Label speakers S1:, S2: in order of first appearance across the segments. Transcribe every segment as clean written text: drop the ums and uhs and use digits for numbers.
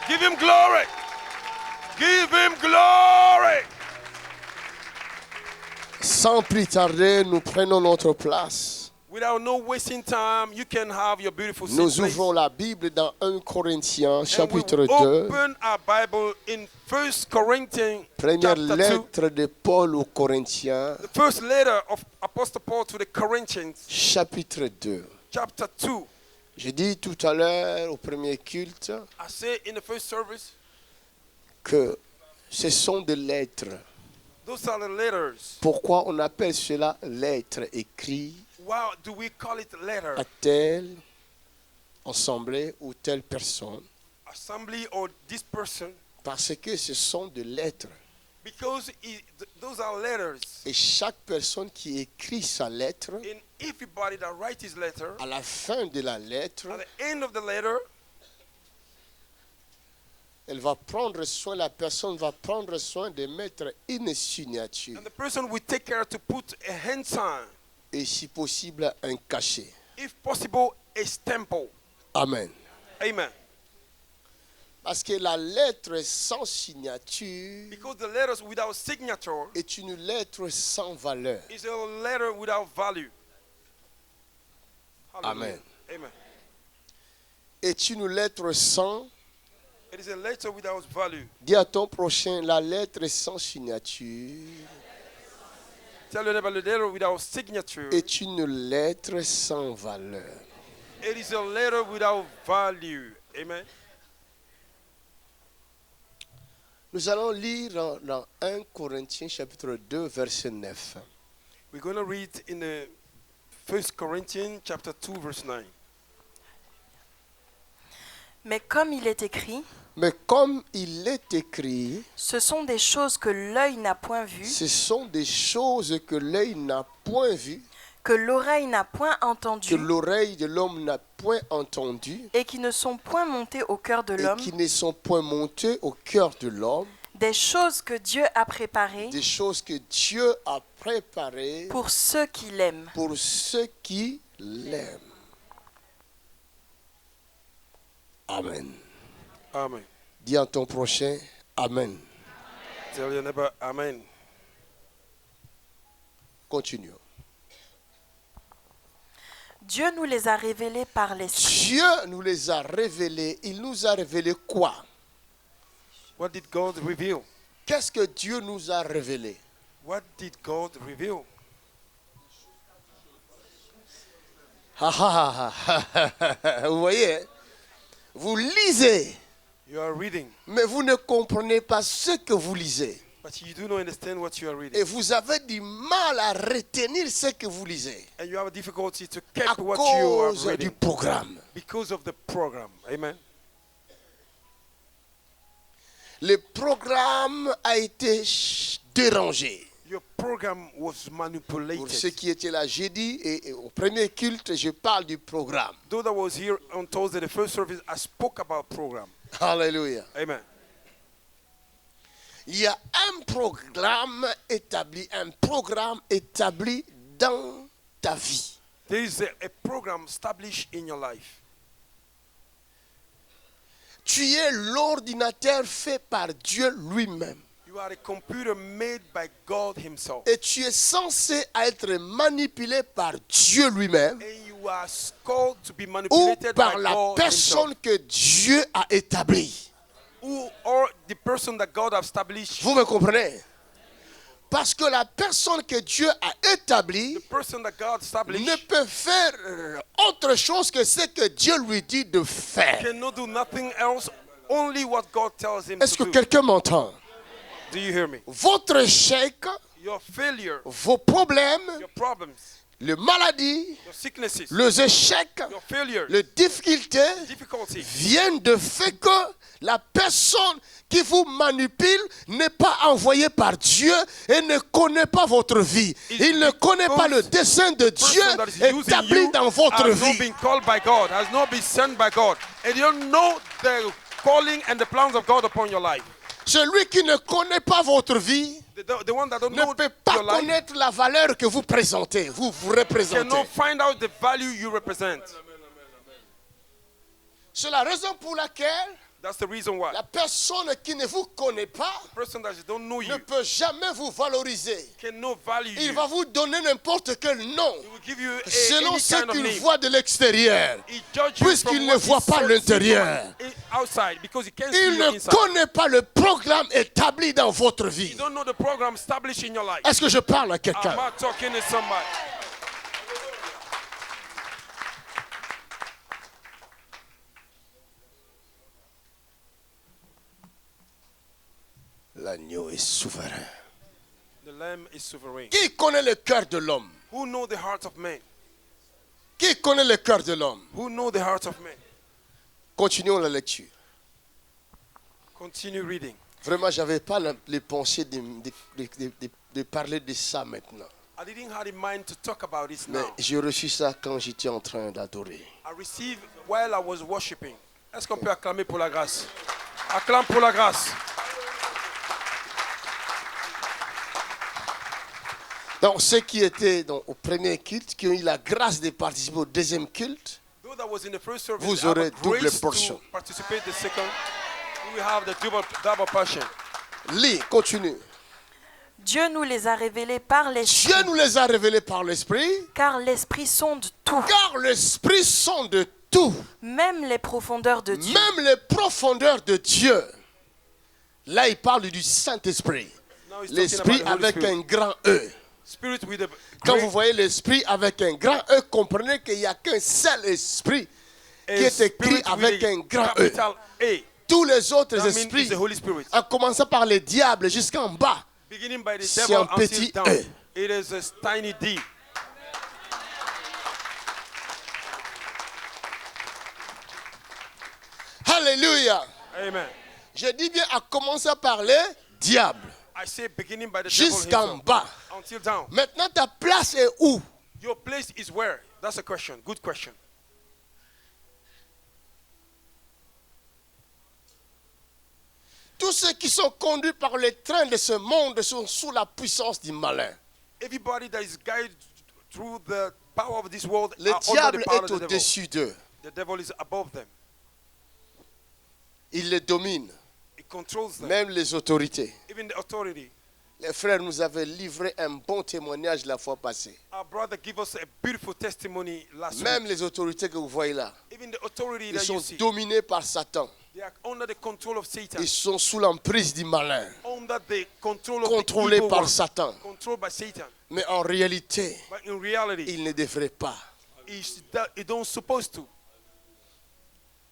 S1: Give him glory. Give him glory.
S2: Sans plus tarder, nous prenons notre place.
S1: Without no wasting time, you can have your beautiful seat,
S2: Nous
S1: please.
S2: ouvrons la Bible dans 1 Corinthiens,
S1: And we
S2: chapitre
S1: will
S2: 2.
S1: open our Bible in 1 Corinthians
S2: Première
S1: chapter 2.
S2: lettre de Paul aux Corinthiens,
S1: The first letter of Apostle Paul to the Corinthians,
S2: chapitre 2.
S1: chapter 2.
S2: J'ai dit tout à l'heure au premier culte
S1: I said in the first service,
S2: que ce sont des lettres.
S1: those are the letters.
S2: Pourquoi on appelle cela lettres écrites
S1: Why do we call it letter?
S2: à telle assemblée ou telle personne?
S1: Assembly or this person?
S2: Parce que ce sont des lettres.
S1: Because those are letters.
S2: Et chaque personne qui écrit sa lettre,
S1: And everybody that writes his letter,
S2: à la fin de la lettre,
S1: at the end of the letter,
S2: la personne va prendre soin de mettre une signature
S1: and the person will take care to put a hand sign,
S2: et si possible un cachet.
S1: if possible, a stamp.
S2: Amen.
S1: Amen.
S2: Parce que la lettre sans signature
S1: Because the letters without signature
S2: est une lettre sans valeur.
S1: is a letter without value.
S2: Amen.
S1: Amen.
S2: Est une lettre sans.
S1: It is a letter without value.
S2: Dis à ton prochain, la lettre sans signature
S1: Tell your neighbor, the letter without signature.
S2: est une lettre sans valeur.
S1: It is a letter without value. Amen.
S2: Nous allons lire dans 1 Corinthiens chapitre 2 verset 9.
S1: We're going to read in the 1 Corinthians chapter 2 verse 9.
S3: Mais comme il est écrit,
S2: Mais comme il est écrit,
S3: ce sont des choses que l'œil n'a point vues,
S2: ce sont des choses que l'œil n'a point vues,
S3: que l'oreille n'a point
S2: que
S3: entendues,
S2: l'oreille de l'homme n'a point entendues,
S3: et qui ne sont point montées au cœur de
S2: et
S3: l'homme,
S2: qui ne sont point montées au cœur de l'homme,
S3: des choses que Dieu a préparées
S2: des choses que Dieu a préparées
S3: pour ceux qui l'aiment.
S2: pour ceux qui l'aiment. Amen.
S1: Amen.
S2: Dis à ton prochain, Amen.
S1: Tell your neighbor, Amen.
S2: Continuons.
S3: Dieu nous les a révélées par l'Esprit.
S2: Dieu nous les a révélés. Il nous a révélé quoi?
S1: What did God reveal?
S2: Qu'est-ce que Dieu nous a révélé?
S1: What did God reveal?
S2: Vous voyez, vous lisez,
S1: You are reading,
S2: mais vous ne comprenez pas ce que vous lisez.
S1: but you do not understand what you are reading.
S2: Et vous avez du mal à retenir ce que vous lisez
S1: And you have a difficulty to
S2: à
S1: catch what you are
S2: cause du
S1: reading
S2: programme.
S1: because of the program. Amen.
S2: Le programme a été dérangé.
S1: Your program was
S2: Pour
S1: manipulated.
S2: ceux qui étaient là jeudi et au premier culte, je parle du programme.
S1: Though that was here on Thursday, the first service, I spoke about program.
S2: Alléluia.
S1: Amen.
S2: Il y a un programme établi dans ta vie.
S1: There is a program established in your life.
S2: Tu es l'ordinateur fait par Dieu lui-même.
S1: You are a computer made by God Himself.
S2: Et tu es censé être manipulé par Dieu lui-même
S1: And you are called to be
S2: ou
S1: manipulated
S2: par
S1: by
S2: la
S1: God
S2: personne
S1: Himself.
S2: que Dieu a établie.
S1: Or the person that God has established.
S2: Vous me comprenez? Parce que la personne que Dieu a établie
S1: The person that God established
S2: ne peut faire autre chose que ce que Dieu lui dit de faire.
S1: cannot do nothing else, only what God tells him
S2: Est-ce que
S1: to do.
S2: quelqu'un m'entend?
S1: Do you hear me?
S2: Votre échec,
S1: Your failure,
S2: vos problèmes,
S1: your problems,
S2: les maladies,
S1: your sicknesses,
S2: les échecs,
S1: your failures,
S2: les difficultés
S1: difficulties
S2: viennent de fait que la personne qui vous manipule n'est pas envoyée par Dieu et ne connaît pas votre vie. Il ne connaît pas le dessein de Dieu
S1: person that is using
S2: établi
S1: you
S2: dans votre
S1: has not
S2: vie.
S1: been called by God, has not been sent by God, and you don't know the calling and the plans of God upon your life.
S2: Celui qui ne connaît pas votre vie
S1: The one that don't
S2: ne
S1: know
S2: peut pas
S1: your life
S2: connaître la valeur que vous présentez, vous représentez.
S1: cannot find out the value you represent.
S2: C'est la raison pour laquelle
S1: That's the reason why.
S2: La personne qui ne vous connaît pas
S1: The person that don't know
S2: ne
S1: you
S2: peut jamais vous valoriser.
S1: cannot value
S2: Il
S1: you.
S2: va vous donner n'importe quel nom
S1: He will give you
S2: selon
S1: any
S2: ce
S1: kind of
S2: qu'il
S1: name.
S2: voit de l'extérieur.
S1: He judges you
S2: Puisqu'il
S1: from
S2: ne
S1: what
S2: voit
S1: he
S2: pas
S1: sees
S2: l'intérieur.
S1: from outside because he can't see
S2: Il
S1: you
S2: ne
S1: inside.
S2: connaît pas le programme établi dans votre
S1: You
S2: vie.
S1: don't know the program established in your life.
S2: Est-ce que je parle à
S1: I'm
S2: quelqu'un?
S1: not talking to somebody.
S2: L'agneau est souverain.
S1: The Lamb is sovereign.
S2: Qui connaît le cœur de l'homme?
S1: Who know the heart of man?
S2: Qui connaît le cœur de l'homme?
S1: Who know the heart of man?
S2: Continuons la lecture.
S1: Continue reading.
S2: Vraiment, je n'avais pas les pensées de parler de ça maintenant.
S1: I didn't have in mind to talk about this
S2: Mais
S1: now.
S2: j'ai reçu ça quand j'étais en train d'adorer.
S1: I received while I was worshiping. Est-ce qu'on peut acclamer pour la grâce? Acclame pour la grâce.
S2: Donc, ceux qui étaient au premier culte, qui ont eu la grâce de participer au deuxième culte,
S1: Those that was in the first service,
S2: vous
S1: have
S2: aurez
S1: a
S2: double
S1: grace
S2: portion.
S1: to participate the second. We will have the double portion.
S2: lis, continue.
S3: Dieu nous les a révélés par l'Esprit,
S2: Dieu nous les a révélés par l'Esprit,
S3: car l'Esprit sonde tout,
S2: car l'Esprit sonde tout,
S3: même les profondeurs de Dieu.
S2: même les profondeurs de Dieu. Là, il parle du Saint-Esprit.
S1: Now he's talking
S2: L'Esprit
S1: about the Holy
S2: avec
S1: Spirit.
S2: un grand E.
S1: Spirit with a
S2: Quand
S1: great
S2: vous voyez l'Esprit avec un grand E, comprenez qu'il n'y a qu'un seul Esprit qui est écrit
S1: spirit
S2: avec
S1: with a
S2: un grand E.
S1: capital A.
S2: Tous les autres
S1: That means
S2: esprits,
S1: it's the Holy Spirit.
S2: en commençant par les diables jusqu'en bas,
S1: Beginning by the
S2: C'est
S1: devil
S2: un petit
S1: until down.
S2: E.
S1: It is a tiny D.
S2: alléluia.
S1: Amen.
S2: Je dis bien à commencer par les diables
S1: I say beginning by the devil
S2: jusqu'en
S1: himself
S2: bas.
S1: until down.
S2: Maintenant, ta place est où?
S1: Your place is where? That's a question. Good question.
S2: Tous ceux qui sont conduits par les trains de ce monde sont sous la puissance du malin.
S1: Everybody that is guided through the power of this world
S2: Le
S1: are under
S2: diable
S1: the power
S2: est
S1: of the devil.
S2: au-dessus d'eux.
S1: The devil is above them.
S2: Il les domine,
S1: It controls them.
S2: même les autorités.
S1: Even the authority.
S2: Les frères nous avaient livré un bon témoignage la fois passée.
S1: Our brother gave us a beautiful testimony last
S2: Même
S1: week.
S2: les autorités que vous voyez là,
S1: Even the authority
S2: ils
S1: that you
S2: sont
S1: see,
S2: dominés par Satan.
S1: they are under the control of Satan.
S2: Ils sont sous l'emprise du malin,
S1: Under the control of
S2: contrôlés
S1: the evil
S2: par
S1: one.
S2: Satan.
S1: Controlled by Satan.
S2: Mais en réalité,
S1: But in reality,
S2: ils ne devraient pas.
S1: it don't supposed to.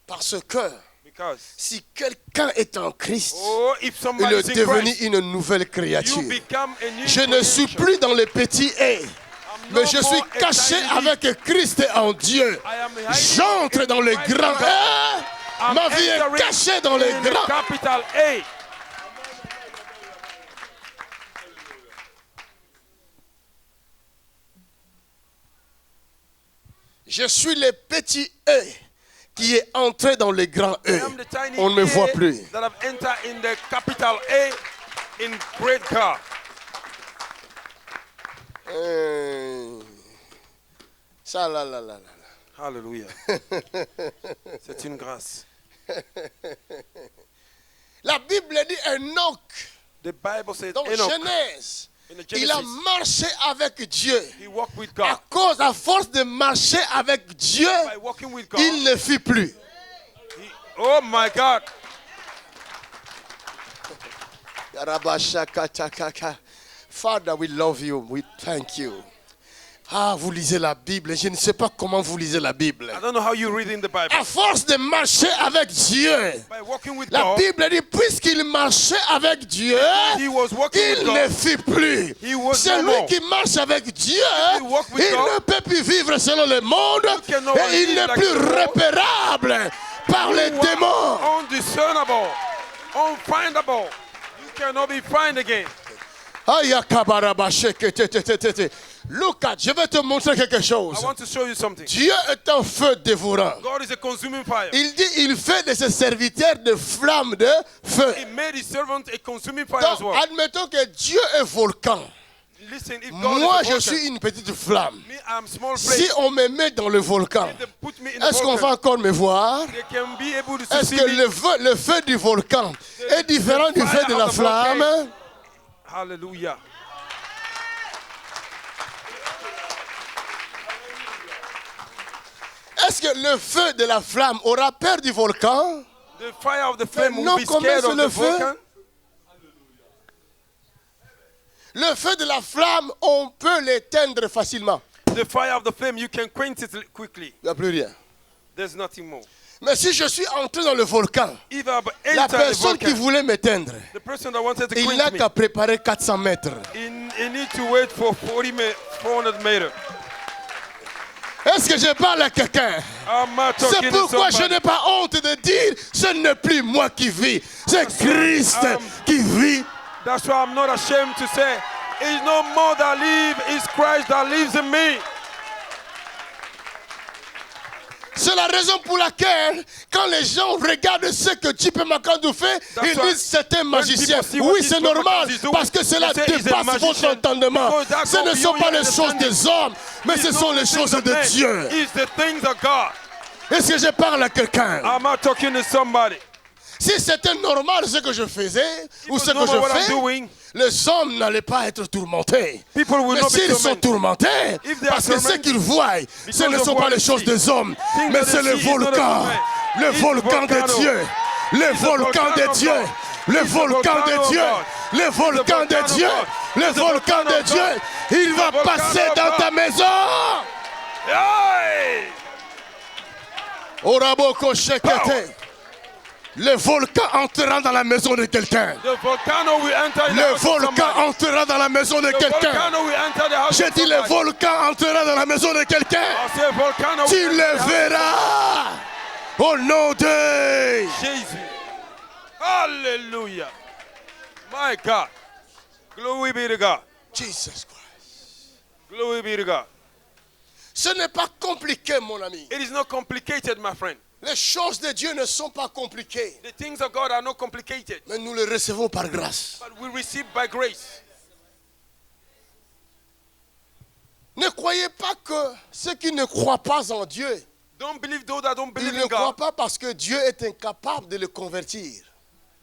S2: Parce que
S1: Because
S2: si quelqu'un est en Christ,
S1: if
S2: il
S1: somebody
S2: est
S1: is in
S2: devenu
S1: Christ,
S2: une nouvelle
S1: you
S2: créature.
S1: become a new
S2: Je ne suis
S1: creation.
S2: plus dans les petits haies,
S1: I'm
S2: mais
S1: no
S2: je suis
S1: more a
S2: caché
S1: tiny
S2: avec Christ en Dieu.
S1: I am hiding
S2: J'entre
S1: in
S2: dans les
S1: Christ
S2: grands
S1: in God.
S2: haies.
S1: I'm
S2: Ma vie est
S1: entering
S2: cachée dans les
S1: in the
S2: grands.
S1: capital A.
S2: Je suis le petit E qui est entré dans les grands E.
S1: I am the tiny
S2: On ne me voit
S1: A
S2: plus.
S1: that have entered in the capital A in great God.
S2: Ça là là là là.
S1: Hallelujah. C'est une grâce.
S2: La Bible dit Enoch,
S1: The Bible says
S2: dans
S1: Enoch,
S2: Genèse,
S1: in the
S2: il a
S1: Genesis,
S2: marché avec Dieu.
S1: he walked with
S2: À
S1: God.
S2: à force de marcher avec Dieu,
S1: By walking with God,
S2: il ne fit plus.
S1: oh my God.
S2: Father, we love you. We thank you. Ah, vous lisez la Bible. Je ne sais pas comment vous lisez la Bible.
S1: I don't know how you read in the Bible.
S2: À force de marcher avec Dieu,
S1: By walking with
S2: la
S1: God,
S2: Bible dit, puisqu'il marchait avec Dieu,
S1: he was walking with
S2: il
S1: God.
S2: ne fit plus.
S1: He was no
S2: Celui
S1: more.
S2: qui marche avec Dieu,
S1: He walk with
S2: il
S1: God.
S2: ne peut plus vivre selon le monde
S1: cannot
S2: et il
S1: live
S2: n'est
S1: like
S2: plus
S1: the world.
S2: repérable par les
S1: You are
S2: démons.
S1: undiscernible, unfindable. You cannot be found again.
S2: Lucas, je vais te montrer quelque chose.
S1: I want to show you something.
S2: Dieu est un feu dévorant.
S1: God is a consuming fire.
S2: Il dit, il fait de ses serviteurs de flammes de feu.
S1: He made his servant a consuming fire as
S2: Donc,
S1: well.
S2: admettons que Dieu est volcan.
S1: Listen, if God
S2: Moi,
S1: is
S2: je
S1: a
S2: suis
S1: volcano,
S2: une petite flamme.
S1: me, I'm small
S2: Si
S1: flame.
S2: on me met dans le volcan,
S1: If they put me in the
S2: est-ce qu'on va
S1: volcano,
S2: encore me voir?
S1: they can be able to
S2: Est-ce
S1: see
S2: que
S1: me.
S2: le feu du volcan est différent du feu de la flamme?
S1: Hallelujah.
S2: Est-ce que le feu de la flamme aura peur du volcan?
S1: The fire of the flame
S2: non,
S1: will be
S2: comment
S1: scared
S2: c'est
S1: of
S2: le
S1: the
S2: feu?
S1: volcan.
S2: Le feu de la flamme, on peut l'éteindre facilement.
S1: The fire of the flame, you can quench it quickly.
S2: Il n'y a plus rien.
S1: There's nothing more.
S2: Mais si je suis entré dans le volcan,
S1: If I
S2: la
S1: enter the
S2: personne qui
S1: volcan,
S2: voulait m'éteindre,
S1: the person that wanted to
S2: il
S1: quench
S2: n'a
S1: me,
S2: qu'à préparer 400 mètres.
S1: he need to wait for 400 meters.
S2: Est-ce que je parle à quelqu'un?
S1: I'm not
S2: C'est
S1: talking to
S2: pourquoi je
S1: somebody.
S2: n'ai pas honte de dire, ce n'est plus moi qui vis, c'est Christ qui vit.
S1: That's why I'm not ashamed to say, it's no more that live, it's Christ that lives in me.
S2: C'est la raison pour laquelle, quand les gens regardent ce que J.P. McAdoo fait,
S1: That's
S2: ils
S1: why
S2: disent c'est un
S1: when
S2: magicien.
S1: people see what
S2: Oui,
S1: this
S2: c'est normal,
S1: prophet is doing,
S2: parce que cela
S1: they say he's a
S2: dépasse votre
S1: magician,
S2: entendement.
S1: because that
S2: Ce ne
S1: goes
S2: sont
S1: beyond
S2: pas
S1: your
S2: les choses des hommes, mais ce
S1: It's
S2: sont
S1: not
S2: les
S1: the
S2: choses
S1: things of
S2: de
S1: men,
S2: Dieu.
S1: it's the things of God.
S2: Est-ce que je parle à quelqu'un?
S1: I'm not talking to somebody.
S2: Si c'était normal ce que je faisais, ou
S1: If
S2: ce
S1: it's
S2: que
S1: normal what
S2: je
S1: I'm
S2: fais,
S1: doing,
S2: les hommes n'allaient pas être tourmentés.
S1: people will
S2: Mais
S1: not be
S2: s'ils sont
S1: tormented.
S2: tourmentés,
S1: If they are
S2: parce que ce
S1: tormented,
S2: qu'ils voient, ce ne
S1: of
S2: sont
S1: what
S2: pas les
S1: they
S2: choses
S1: see.
S2: des hommes,
S1: Things
S2: mais
S1: that
S2: c'est
S1: they
S2: le
S1: see is not
S2: volcan.
S1: of men.
S2: Le
S1: It's the
S2: volcan de
S1: volcano.
S2: Dieu. Le
S1: It's the
S2: volcan de
S1: volcano of
S2: Dieu.
S1: God.
S2: Le
S1: It's the
S2: volcan
S1: volcano
S2: de
S1: of
S2: Dieu.
S1: God.
S2: Le volcan de
S1: volcano of
S2: Dieu.
S1: God.
S2: Le
S1: It's the
S2: volcan
S1: volcano
S2: de
S1: of
S2: Dieu.
S1: God.
S2: Il va
S1: volcano
S2: passer
S1: of
S2: dans
S1: God.
S2: ta maison.
S1: Hey!
S2: Oraboko shekete. Le volcan entrera dans la maison de quelqu'un.
S1: The volcano will enter the
S2: Le
S1: house of
S2: volcan
S1: somebody.
S2: entrera dans la maison de
S1: The
S2: quelqu'un.
S1: volcano will enter the house
S2: J'ai
S1: of
S2: dit le
S1: somebody.
S2: volcan entrera dans la maison de quelqu'un.
S1: I say volcano
S2: Tu
S1: will enter
S2: le
S1: the house of
S2: verras. Au nom de...
S1: Jesus. Hallelujah. My God. Glory be to God.
S2: Jesus Christ.
S1: Glory be to God.
S2: Ce n'est pas compliqué, mon ami.
S1: It is not complicated, my friend.
S2: Les choses de Dieu ne sont pas compliquées.
S1: The things of God are not complicated,
S2: Mais nous les recevons par grâce.
S1: but we receive by grace.
S2: Ne croyez pas que ceux qui ne croient pas en Dieu,
S1: Don't believe those that don't
S2: ils
S1: believe
S2: ne
S1: in
S2: croient
S1: God.
S2: pas parce que Dieu est incapable de les convertir.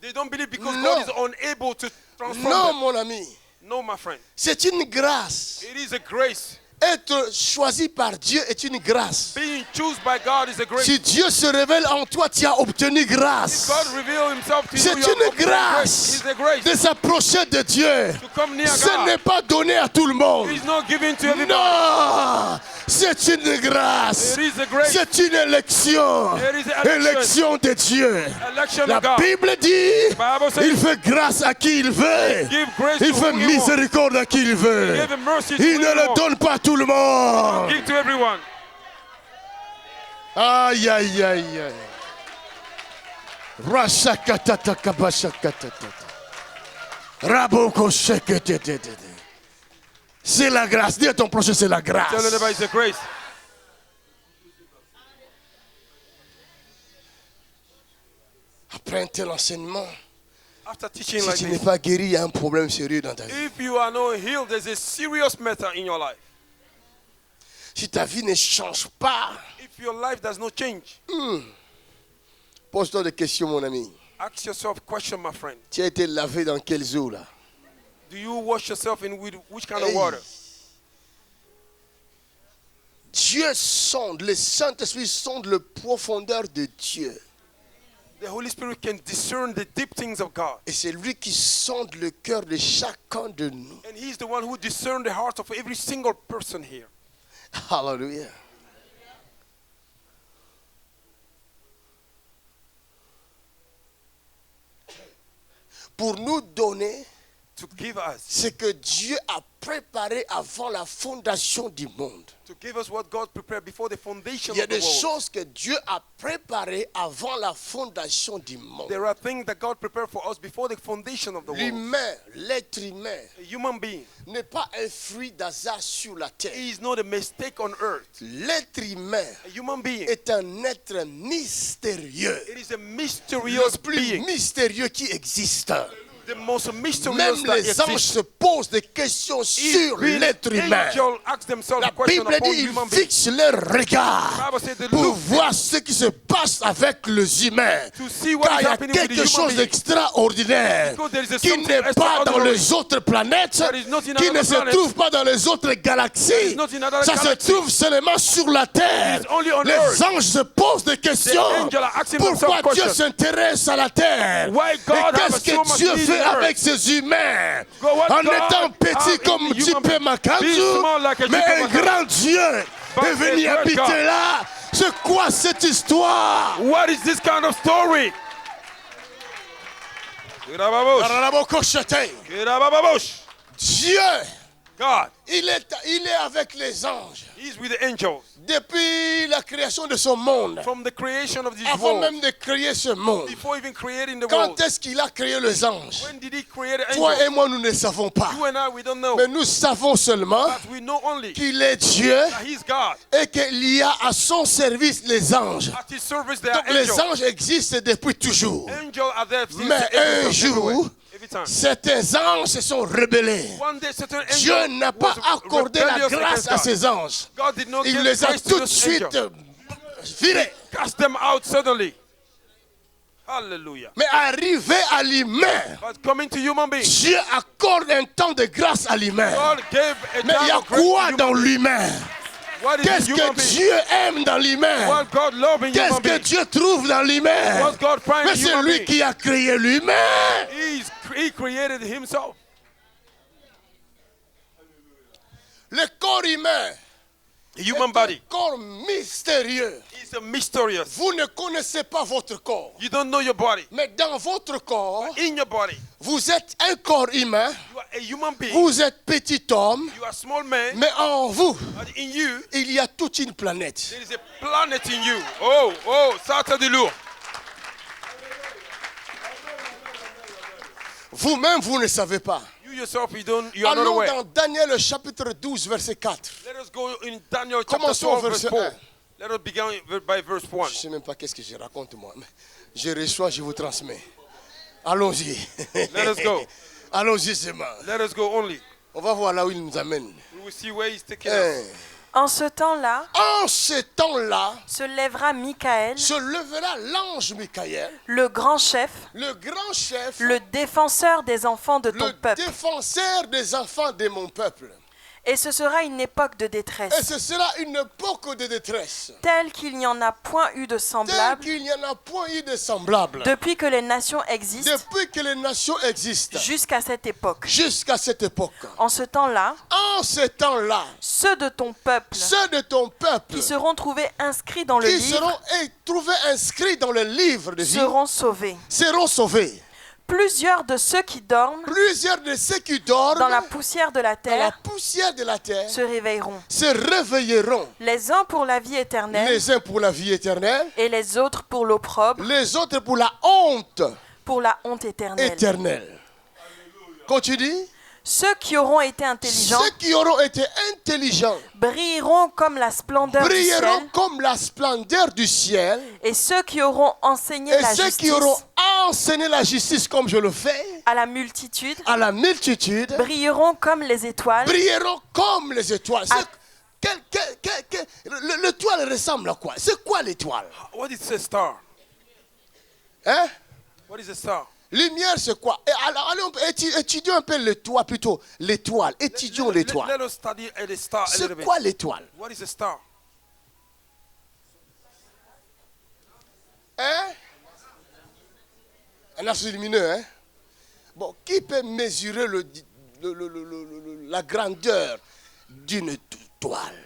S1: They don't believe because
S2: No.
S1: God is unable to transform
S2: Non,
S1: them.
S2: mon ami.
S1: No, my friend.
S2: C'est une grâce.
S1: It is a grace.
S2: Être choisi par Dieu est une grâce.
S1: Being chosen by God is a grace.
S2: Si Dieu se révèle en toi, tu as obtenu grâce.
S1: God reveal himself to you.
S2: C'est
S1: you have
S2: une
S1: obtained
S2: grâce
S1: It's a grace
S2: de s'approcher de Dieu.
S1: to come near
S2: Ce
S1: God.
S2: n'est pas donné à tout le monde.
S1: It's not given to everybody.
S2: Non, c'est une grâce.
S1: It is a grace.
S2: C'est une élection.
S1: It is an election.
S2: Élection de Dieu.
S1: Election
S2: La
S1: of God.
S2: Bible dit,
S1: Bible says,
S2: il fait grâce à qui il veut.
S1: give grace
S2: Il
S1: to
S2: fait
S1: whom you want.
S2: miséricorde à qui il veut.
S1: Give him mercy to
S2: Il
S1: whom
S2: ne
S1: you
S2: le
S1: want.
S2: donne pas à tout le monde.
S1: Give to everyone.
S2: Aïe, aïe, aïe, aïe. Rashakatatakabashakatata. Raboko sheketete. C'est la grâce. Dis à ton prochain, c'est la grâce.
S1: Tell everybody it's a grace.
S2: Après un tel enseignement,
S1: After teaching
S2: si
S1: like
S2: tu n'es
S1: this,
S2: pas guéri, il y a un problème sérieux dans ta vie.
S1: if you are not healed, there's a serious matter in your life.
S2: Si ta vie ne change pas,
S1: If your life does not change,
S2: pose-toi des questions, mon ami.
S1: ask yourself a question, my friend.
S2: Tu as été lavé dans quelles eaux là?
S1: Do you wash yourself in with which kind
S2: Hey.
S1: of water?
S2: Dieu sonde, le Saint-Esprit sonde le profondeur de Dieu.
S1: The Holy Spirit can discern the deep things of God.
S2: Et c'est lui qui sonde le cœur de chacun de nous.
S1: And He's the one who discerns the heart of every single person here.
S2: Alléluia. Pour nous donner
S1: To give us,
S2: ce que Dieu a préparé avant la fondation du monde.
S1: to give us what God prepared before the foundation
S2: Il y a
S1: of the
S2: des
S1: world.
S2: choses que Dieu a préparées avant la fondation du monde.
S1: There are things that God prepared for us before the foundation of the world.
S2: L'humain, l'être humain,
S1: A human being
S2: n'est pas un fruit d'hasard sur la terre.
S1: is not a mistake on earth.
S2: L'être humain
S1: A human being,
S2: est un être mystérieux.
S1: it is a
S2: Le
S1: mysterious
S2: plus
S1: being.
S2: mystérieux qui existe.
S1: The most mysterious
S2: Même
S1: that
S2: les anges
S1: exists.
S2: se posent des questions sur
S1: Even
S2: l'être humain.
S1: angels ask themselves
S2: La
S1: a question
S2: Bible
S1: upon
S2: dit
S1: human
S2: qu'ils
S1: beings.
S2: fixent leur regard
S1: Bible said they
S2: pour
S1: look
S2: voir ce qui se passe avec les humains.
S1: to see what
S2: Car
S1: is
S2: il y a
S1: happening with the
S2: quelque
S1: human
S2: chose
S1: being.
S2: d'extraordinaire
S1: Because there is a
S2: qui
S1: something
S2: n'est pas dans
S1: extraordinary.
S2: les autres planètes,
S1: That is not in
S2: qui ne
S1: other
S2: se
S1: planets.
S2: trouve pas dans les autres galaxies.
S1: is not in other
S2: Ça se
S1: galaxies.
S2: trouve seulement sur la terre.
S1: It is only on
S2: Les
S1: earth.
S2: anges se posent des questions.
S1: angels are asking
S2: Pourquoi
S1: themselves
S2: Dieu
S1: questions.
S2: s'intéresse à la terre?
S1: Why God
S2: Et
S1: has
S2: qu'est-ce
S1: so
S2: que
S1: much
S2: Dieu
S1: need
S2: fait
S1: in earth?
S2: avec ces humains?
S1: What
S2: En
S1: God
S2: étant petit
S1: has
S2: comme
S1: in human
S2: Jipe
S1: being. Be
S2: Makanzu,
S1: small like a
S2: mais
S1: Jipe
S2: un
S1: Makanzu.
S2: grand Dieu
S1: But
S2: est venu
S1: a great
S2: habiter
S1: God.
S2: là. C'est quoi cette histoire?
S1: What is this kind of story?
S2: Dieu,
S1: God,
S2: il est avec les anges
S1: He's with the angels
S2: depuis la création de son monde.
S1: from the creation of this
S2: Avant
S1: world.
S2: même de créer ce monde.
S1: Before even creating the
S2: Quand
S1: world.
S2: est-ce qu'il a créé les anges?
S1: When did He create the
S2: Toi
S1: angels?
S2: et moi, nous ne savons pas.
S1: You and I, we don't know.
S2: Mais nous savons seulement
S1: But we know only
S2: qu'il est Dieu
S1: that He's God.
S2: et qu'il y a à son service les anges.
S1: At His service, there are
S2: Donc les
S1: angels.
S2: anges existent depuis toujours.
S1: Angels are there since
S2: Mais
S1: the ages
S2: un
S1: of
S2: jour,
S1: everywhere. Every time.
S2: certains anges se sont rebellés.
S1: One day, certain
S2: Dieu
S1: angel
S2: n'a pas
S1: was
S2: accordé la
S1: rebellious
S2: grâce
S1: against
S2: à
S1: God.
S2: ces anges.
S1: God did not
S2: Il
S1: give
S2: les a
S1: grace to
S2: tout de
S1: those
S2: suite
S1: angels.
S2: virés.
S1: Cast them out suddenly. Hallelujah.
S2: Mais arrivé à l'humain,
S1: But coming to human beings,
S2: Dieu accorde un temps de grâce à l'humain.
S1: God gave a
S2: Mais il y
S1: time
S2: a
S1: of grace
S2: quoi
S1: to
S2: dans
S1: human beings.
S2: l'humain?
S1: What is
S2: Qu'est-ce
S1: human
S2: que
S1: being?
S2: Dieu aime dans l'humain?
S1: What God loves in
S2: Qu'est-ce
S1: human
S2: que
S1: being?
S2: Dieu trouve dans l'humain?
S1: What God finds
S2: Mais
S1: in
S2: c'est
S1: human
S2: lui
S1: being?
S2: qui a créé l'humain.
S1: He created himself.
S2: Le corps humain
S1: The human
S2: est
S1: body
S2: un corps mystérieux.
S1: is a mysterious.
S2: Vous ne connaissez pas votre corps.
S1: You don't know your body.
S2: Mais dans votre corps,
S1: In your body,
S2: vous êtes un corps humain.
S1: you are a human being.
S2: Vous êtes petit homme.
S1: You are a small man.
S2: Mais en vous,
S1: But in you,
S2: il y a toute une planète.
S1: there is a planet in you. Oh, Saturday lourd.
S2: Vous-même, vous ne savez pas.
S1: You yourself, you are not
S2: Allons
S1: aware.
S2: dans Daniel au chapitre 12, verset 4.
S1: Let us go in Daniel chapter
S2: Commençons au
S1: 12, verse
S2: verset
S1: 4.
S2: 1.
S1: Let us begin by verse 1.
S2: Je ne sais même pas qu'est-ce que je raconte moi. Mais je reçois, je vous transmets. Allons-y.
S1: Let us go.
S2: Allons-y seulement.
S1: Let us go only.
S2: On va voir là où il nous amène.
S1: We will see where he's taking
S2: Hein.
S1: us.
S3: En ce temps-là,
S2: En ce temps-là,
S3: se lèvera Michael,
S2: se levera l'ange Michael,
S3: le grand chef,
S2: le grand chef,
S3: le défenseur des enfants de ton
S2: le
S3: peuple.
S2: défenseur des enfants de mon peuple.
S3: Et ce sera une époque de
S2: Et
S3: détresse,
S2: ce sera une époque de détresse,
S3: telle qu'il n'y en a point eu de
S2: tel
S3: semblable
S2: qu'il n'y en a point eu de semblable.
S3: depuis que les nations existent
S2: Depuis que les nations existent,
S3: jusqu'à cette époque.
S2: jusqu'à cette époque.
S3: En ce temps-là,
S2: En ce temps-là,
S3: ceux de ton peuple
S2: ceux de ton peuple
S3: qui seront trouvés inscrits dans le
S2: qui
S3: livre
S2: seront trouvés inscrits dans le livre de vie
S3: seront sauvés.
S2: seront sauvés.
S3: Plusieurs de ceux qui dorment
S2: Plusieurs de ceux qui dorment
S3: dans la poussière de la
S2: dans la
S3: terre
S2: poussière de la terre
S3: se réveilleront.
S2: se réveilleront,
S3: Les uns pour la vie éternelle
S2: les uns pour la vie éternelle,
S3: et les autres pour l'opprobre,
S2: les autres pour la honte
S3: pour la honte éternelle.
S2: éternelle. Continue.
S3: Ceux qui auront été intelligents
S2: Ceux qui auront été intelligents
S3: brilleront comme la splendeur du
S2: brilleront
S3: ciel,
S2: comme la splendeur du ciel,
S3: et ceux qui auront enseigné
S2: et
S3: la
S2: ceux qui
S3: justice
S2: auront enseigné la justice comme je le fais
S3: à la multitude
S2: à la multitude
S3: brilleront comme les étoiles.
S2: brilleront comme les étoiles.
S3: Ah.
S2: L'étoile ressemble à quoi? C'est quoi l'étoile?
S1: What is a star?
S2: Hein?
S1: What is a star?
S2: Lumière, c'est quoi? Et alors, allons étudions un peu l'étoile plutôt. L'étoile. Étudions l'étoile.
S1: Let us study the star a little
S2: C'est
S1: bit.
S2: quoi l'étoile?
S1: What is a star?
S2: Hein? Un astre lumineux, hein? Bon, qui peut mesurer la grandeur d'une étoile?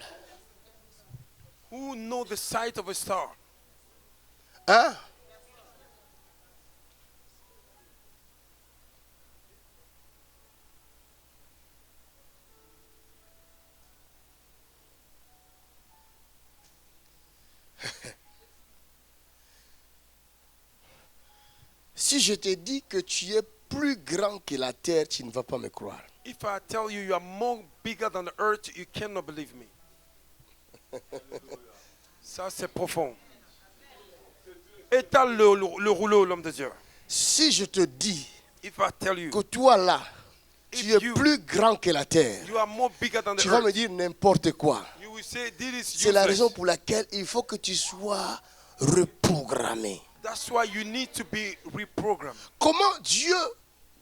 S1: Who know the size of a star?
S2: Hein? Si je te dis que tu es plus grand que la terre, tu ne vas pas me croire.
S1: If I tell you you are more bigger than the earth, you cannot believe me. Ça, c'est profond. Étale le rouleau, l'homme de Dieu.
S2: Si je te dis
S1: If I tell you,
S2: que toi là, tu
S1: If
S2: es
S1: you-
S2: plus grand que la terre,
S1: you are more bigger than the
S2: tu vas me
S1: earth,
S2: dire n'importe quoi.
S1: you will say this is
S2: C'est la
S1: useless.
S2: raison pour laquelle il faut que tu sois reprogrammé.
S1: That's why you need to be reprogrammed.
S2: Comment Dieu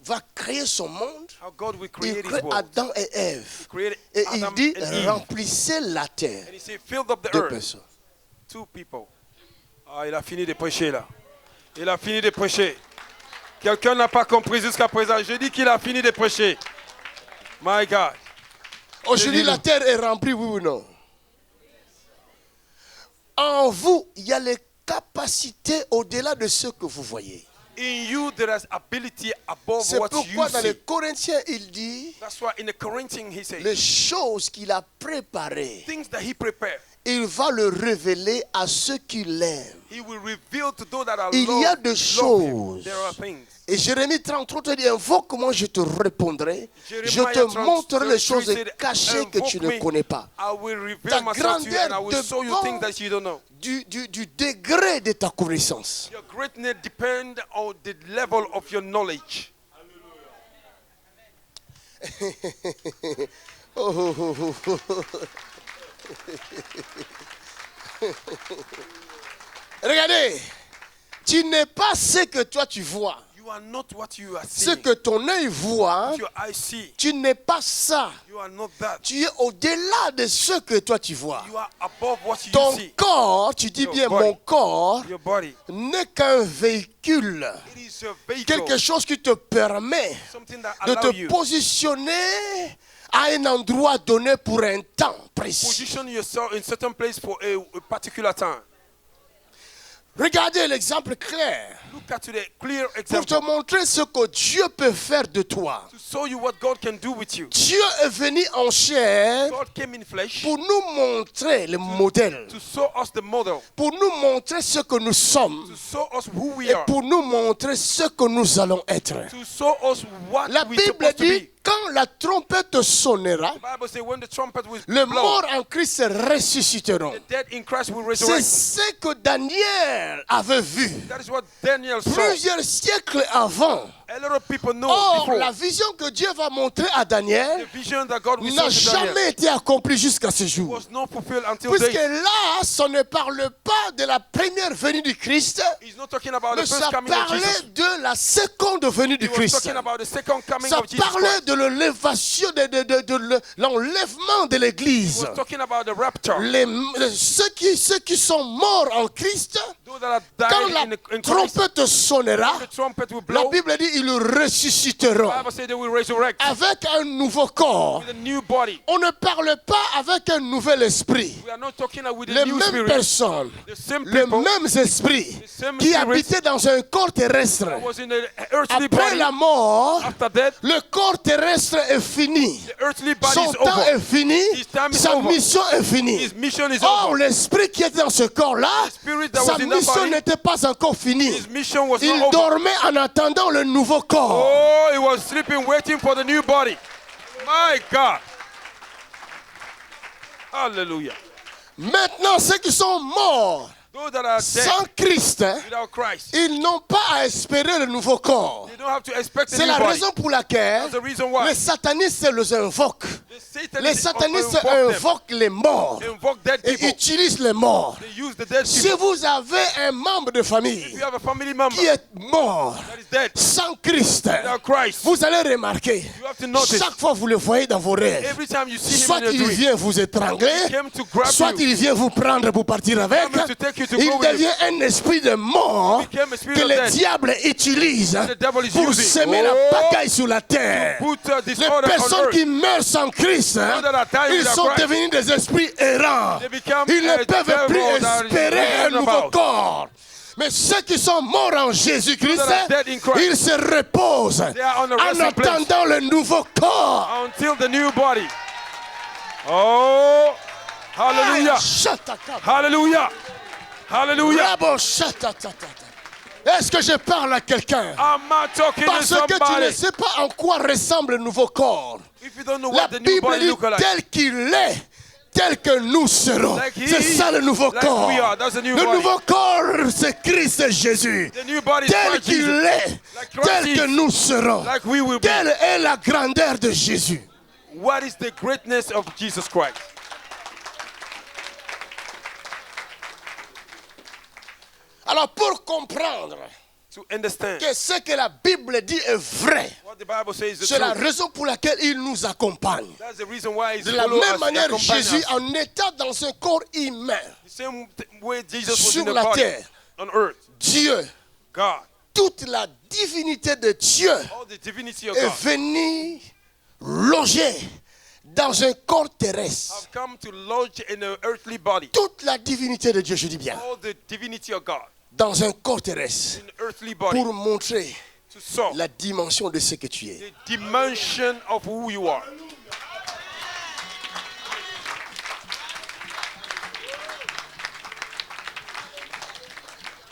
S2: va créer son monde?
S1: How God will
S2: Il
S1: create
S2: crée
S1: His world.
S2: Adam et Ève.
S1: Created
S2: Et
S1: Adam
S2: il dit,
S1: and Eve.
S2: remplissez la terre.
S1: And He said, filled up the
S2: Deux
S1: earth.
S2: personnes.
S1: Two people. Ah, il a fini de prêcher là. Il a fini de prêcher. Quelqu'un n'a pas compris jusqu'à présent. Je dis qu'il a fini de prêcher. My God.
S2: Aujourd'hui,
S1: dis-le.
S2: la terre est remplie, oui ou non? En vous, il y a les capacités au-delà de ce que vous voyez.
S1: In you there is ability above
S2: C'est
S1: what you
S2: pourquoi dans les
S1: see.
S2: Corinthiens, il dit,
S1: That's why in the Corinthians he says,
S2: les choses qu'il a préparées,
S1: things that he prepared,
S2: il va le révéler à ceux qui l'aiment.
S1: he will reveal to those that are
S2: Il y a
S1: love,
S2: des
S1: love
S2: choses.
S1: him. There are things.
S2: Et Jérémie 33 te dit, invoque-moi, je te répondrai. Je
S1: Jeremiah
S2: te
S1: 33
S2: montrerai les choses
S1: said,
S2: cachées que tu ne
S1: "Invoke me,
S2: connais pas.
S1: I will reveal
S2: Ta
S1: myself to you and I
S2: grandeur
S1: will show you things
S2: dépend
S1: that you don't know.
S2: du degré de ta connaissance.
S1: Your greatness depends on the level of your knowledge.
S2: Oh, oh, oh, oh, oh. Regardez, tu n'es pas ce que toi tu vois.
S1: You are not what you are
S2: Ce
S1: seeing.
S2: que ton œil voit,
S1: What your eyes see.
S2: tu n'es pas ça.
S1: You are not that.
S2: Tu es au-delà de ce que toi tu vois.
S1: You are above what you
S2: Ton
S1: see.
S2: corps, tu dis
S1: Your
S2: bien
S1: body.
S2: mon corps,
S1: Your body.
S2: n'est qu'un véhicule.
S1: It is a vehicle.
S2: Quelque chose qui te permet
S1: Something that
S2: de
S1: allows
S2: te
S1: you
S2: positionner à un endroit donné pour un temps précis.
S1: position yourself in certain place for a particular time.
S2: Regardez l'exemple clair
S1: Look at the clear
S2: pour te
S1: example
S2: montrer ce que Dieu peut faire de toi.
S1: to show you what God can do with you.
S2: Dieu est venu en chair
S1: God came in flesh
S2: pour nous montrer le modèle,
S1: to show us the model,
S2: pour nous montrer ce que nous sommes
S1: to show us who we
S2: et
S1: are,
S2: pour nous montrer ce que nous allons être.
S1: to show us what
S2: La
S1: we're
S2: Bible
S1: supposed to
S2: dit,
S1: be.
S2: quand la trompette sonnera,
S1: The Bible says when the trumpet will
S2: les
S1: blow,
S2: morts en Christ ressusciteront.
S1: the dead in Christ will
S2: C'est
S1: resurrect.
S2: ce que Daniel avait vu
S1: That is what Daniel saw.
S2: plusieurs siècles avant.
S1: A lot of people know
S2: Or,
S1: before.
S2: la vision que Dieu va montrer à
S1: The
S2: Daniel
S1: vision that God will
S2: n'a
S1: show to Daniel
S2: jamais été accomplie jusqu'à ce jour.
S1: was not fulfilled until
S2: Puisque
S1: today.
S2: là, ça ne parle pas de la première venue du Christ,
S1: He's not talking about
S2: mais
S1: the first
S2: ça
S1: coming of
S2: parlait
S1: Jesus.
S2: de la seconde venue
S1: He
S2: du
S1: was
S2: Christ.
S1: talking about the second coming
S2: Ça
S1: of Jesus
S2: parlait
S1: Christ.
S2: de l'élévation, de l'enlèvement de
S1: He
S2: l'Église.
S1: was talking about the rapture.
S2: Ceux qui sont morts en Christ,
S1: Those that have
S2: quand
S1: died
S2: la
S1: in Christ,
S2: trompette sonnera,
S1: the trumpet will
S2: la
S1: blow.
S2: Bible dit ils
S1: The
S2: ressusciteront
S1: Bible says they will resurrect
S2: avec un nouveau corps.
S1: with a new body.
S2: On ne parle pas avec un nouvel esprit.
S1: We are not talking with a
S2: Les
S1: new
S2: mêmes
S1: spirit.
S2: personnes,
S1: The same
S2: les
S1: people
S2: mêmes esprits
S1: same
S2: qui
S1: spirits
S2: habitaient dans un corps terrestre.
S1: that was in the earthly
S2: Après
S1: body.
S2: la mort,
S1: After death,
S2: le corps terrestre est fini.
S1: the earthly body
S2: Son
S1: is
S2: temps
S1: over.
S2: est fini.
S1: His time is
S2: Sa
S1: over.
S2: mission est finie.
S1: His mission is
S2: Or,
S1: over.
S2: l'esprit qui était dans ce corps-là,
S1: The spirit that
S2: sa
S1: was in that
S2: mission
S1: body,
S2: n'était pas encore finie.
S1: his mission was
S2: Il
S1: not over.
S2: dormait en attendant le nouveau corps.
S1: Oh, he was sleeping, waiting for the new body. My God. Hallelujah.
S2: Maintenant, ceux qui sont morts
S1: Those that are dead
S2: sans Christ,
S1: without Christ,
S2: ils n'ont pas à espérer le nouveau corps.
S1: they don't have to expect a
S2: C'est
S1: new
S2: la
S1: body.
S2: raison pour laquelle
S1: That's the reason why.
S2: les satanistes les invoquent.
S1: The
S2: Les
S1: Satanists
S2: satanistes invoquent les morts
S1: invoke dead
S2: et
S1: people.
S2: utilisent les morts.
S1: They use the dead
S2: Si
S1: people.
S2: vous avez un membre de
S1: If
S2: famille
S1: you have a family member
S2: qui est mort
S1: that is dead
S2: sans Christ,
S1: without Christ,
S2: vous allez remarquer,
S1: you have to notice
S2: chaque fois vous le voyez dans vos rêves,
S1: every time you see him
S2: soit
S1: in a
S2: il
S1: dream,
S2: vient vous étrangler,
S1: he came to grab
S2: soit
S1: you.
S2: il vient vous prendre pour partir avec,
S1: He came to take you to
S2: il
S1: go with him.
S2: devient un esprit de mort
S1: He became a spirit
S2: que
S1: of
S2: le
S1: death.
S2: diable utilise
S1: The devil is
S2: pour
S1: using.
S2: semer la
S1: Oh,
S2: pagaille sur la terre.
S1: put
S2: Les
S1: disorder on
S2: personnes qui
S1: earth.
S2: meurent sans Christ,
S1: Those that are dying
S2: ils
S1: without
S2: sont
S1: Christ,
S2: devenus des esprits errants.
S1: they become
S2: Ils ne
S1: a
S2: peuvent plus
S1: devil that is
S2: espérer un
S1: running
S2: nouveau
S1: about.
S2: corps. Mais ceux qui sont morts en Jésus-Christ,
S1: Those that are dead in Christ,
S2: ils se reposent
S1: they are on a
S2: en
S1: resting place
S2: attendant le nouveau corps.
S1: until the new body. Oh, hallelujah. Hallelujah. Hallelujah.
S2: Est-ce que je parle à quelqu'un?
S1: I'm not talking to
S2: Parce que tu ne
S1: somebody.
S2: sais pas en quoi ressemble le nouveau corps.
S1: If you don't know
S2: La
S1: what the new
S2: Bible
S1: body
S2: dit
S1: look like,
S2: tel qu'il est, tel que nous serons.
S1: Like he
S2: C'est ça le nouveau
S1: like
S2: corps.
S1: we are. That's the new
S2: Le
S1: body.
S2: nouveau corps, c'est Christ Jésus.
S1: The new body is
S2: Tel
S1: Christ
S2: qu'il
S1: Jesus.
S2: est,
S1: Like Christ
S2: tel que
S1: is.
S2: nous serons.
S1: Like we will be.
S2: Quelle est la grandeur de Jésus?
S1: What is the greatness of Jesus Christ?
S2: Alors pour comprendre
S1: To understand
S2: que ce que la Bible dit est vrai,
S1: what the Bible says is the
S2: c'est la
S1: truth.
S2: raison pour laquelle il nous accompagne.
S1: That's the reason why he's
S2: De la
S1: follow
S2: même
S1: us,
S2: manière,
S1: accompany
S2: Jésus,
S1: us.
S2: en étant dans un corps humain,
S1: The same way Jesus was
S2: sur
S1: in the
S2: la
S1: body
S2: terre,
S1: on earth.
S2: Dieu,
S1: God,
S2: toute la divinité de Dieu
S1: all the divinity of
S2: est
S1: God
S2: venue loger dans un corps terrestre.
S1: have come to lodge in an earthly body.
S2: Toute la divinité de Dieu, je dis bien,
S1: All the divinity of God
S2: dans un corps terrestre,
S1: in an earthly body
S2: pour montrer
S1: to show
S2: la dimension de ce que tu es.
S1: the dimension of who you are.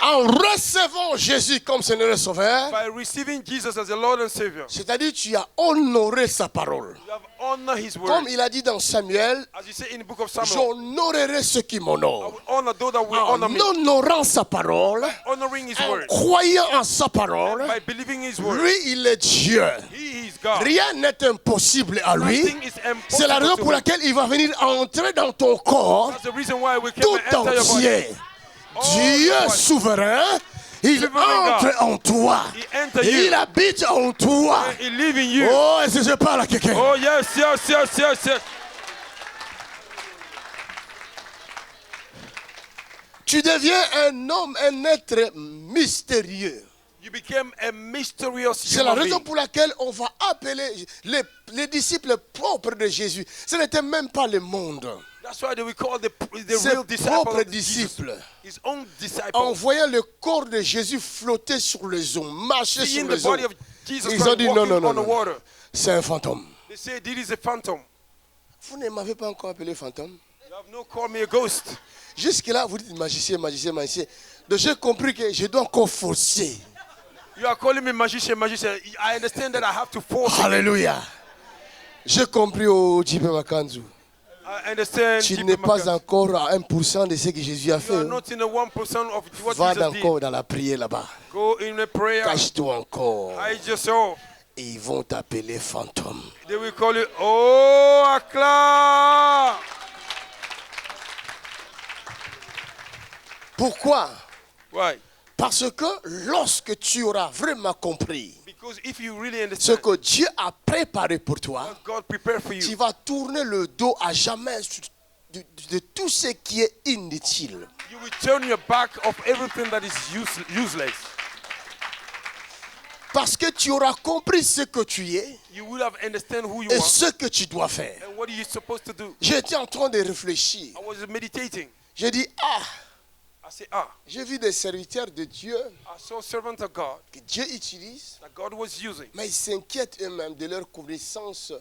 S2: En recevant Jésus comme Seigneur et Sauveur,
S1: By receiving Jesus as the Lord and Savior,
S2: c'est-à-dire tu as honoré sa parole.
S1: you have honored His word.
S2: Comme il a dit dans Samuel,
S1: As you say in the book of Samuel,
S2: j'honorerai ceux qui
S1: I
S2: m'honorent.
S1: will honor those that will
S2: En
S1: honor me.
S2: honorant sa parole,
S1: Honoring His
S2: en
S1: word.
S2: croyant en sa parole,
S1: By believing His word.
S2: lui il est Dieu.
S1: He is God.
S2: Rien n'est impossible à lui.
S1: Nothing is
S2: C'est la
S1: impossible
S2: raison
S1: to
S2: pour
S1: him.
S2: laquelle il va venir entrer dans ton corps
S1: That's the reason why we came
S2: tout
S1: and enter your body.
S2: entier. Dieu
S1: the body.
S2: souverain, il
S1: Sovereign God.
S2: entre en toi.
S1: He enter you.
S2: Il habite en toi.
S1: He live in you.
S2: Oh, est-ce que je parle à quelqu'un?
S1: Oh yes, yes, yes, yes, yes.
S2: Tu deviens un homme, un être mystérieux.
S1: You became a mysterious
S2: C'est la
S1: human
S2: raison
S1: being.
S2: pour laquelle on va appeler les disciples propres de Jésus. Ce n'était même pas le monde.
S1: That's why we call the
S2: Ses
S1: real disciple
S2: propres
S1: of Jesus.
S2: disciples.
S1: His own disciple.
S2: En voyant le corps de Jésus flotter sur les eaux, marcher
S1: Seeing
S2: sur
S1: the
S2: les eaux,
S1: body of Jesus
S2: ils
S1: Christ
S2: ont dit non,
S1: walking
S2: non, non,
S1: on the
S2: non.
S1: water.
S2: C'est un fantôme.
S1: They say this is a phantom.
S2: Vous ne m'avez pas encore appelé fantôme.
S1: You have no call me a ghost.
S2: Jusque-là, vous dites magicien, magicien, magicien. Donc j'ai compris que je dois encore forcer.
S1: You are calling me magician, magician. I understand that I have to force it.
S2: Alléluia. J'ai compris au Djipe Makanzu.
S1: I understand.
S2: Tu
S1: Jeep
S2: n'es pas
S1: Makan.
S2: encore à 1% de ce que Jésus a
S1: You
S2: fait.
S1: are not in the 1% of what
S2: Va
S1: Jesus did.
S2: encore dans la prière là-bas.
S1: Go in the prayer.
S2: Cache-toi encore.
S1: Hide yourself.
S2: Et ils vont t'appeler fantôme.
S1: They will call you, oh, Akla.
S2: Pourquoi?
S1: Why?
S2: Parce que lorsque tu auras vraiment compris
S1: Because if you really
S2: ce
S1: understand
S2: que Dieu a préparé pour toi,
S1: what God prepared for
S2: tu
S1: you,
S2: vas tourner le dos à jamais de tout ce qui est inutile.
S1: you will turn your back of everything that is useless.
S2: Parce que tu auras compris ce que tu es
S1: You will have understand who you
S2: et
S1: are
S2: ce que tu dois faire.
S1: and what you're supposed to do.
S2: J'étais en train de réfléchir.
S1: I was meditating.
S2: J'ai dit,
S1: I said,
S2: j'ai vu des serviteurs de Dieu
S1: I saw a servant of God
S2: que Dieu utilise,
S1: that God was using.
S2: mais ils s'inquiètent eux-mêmes de leur connaissance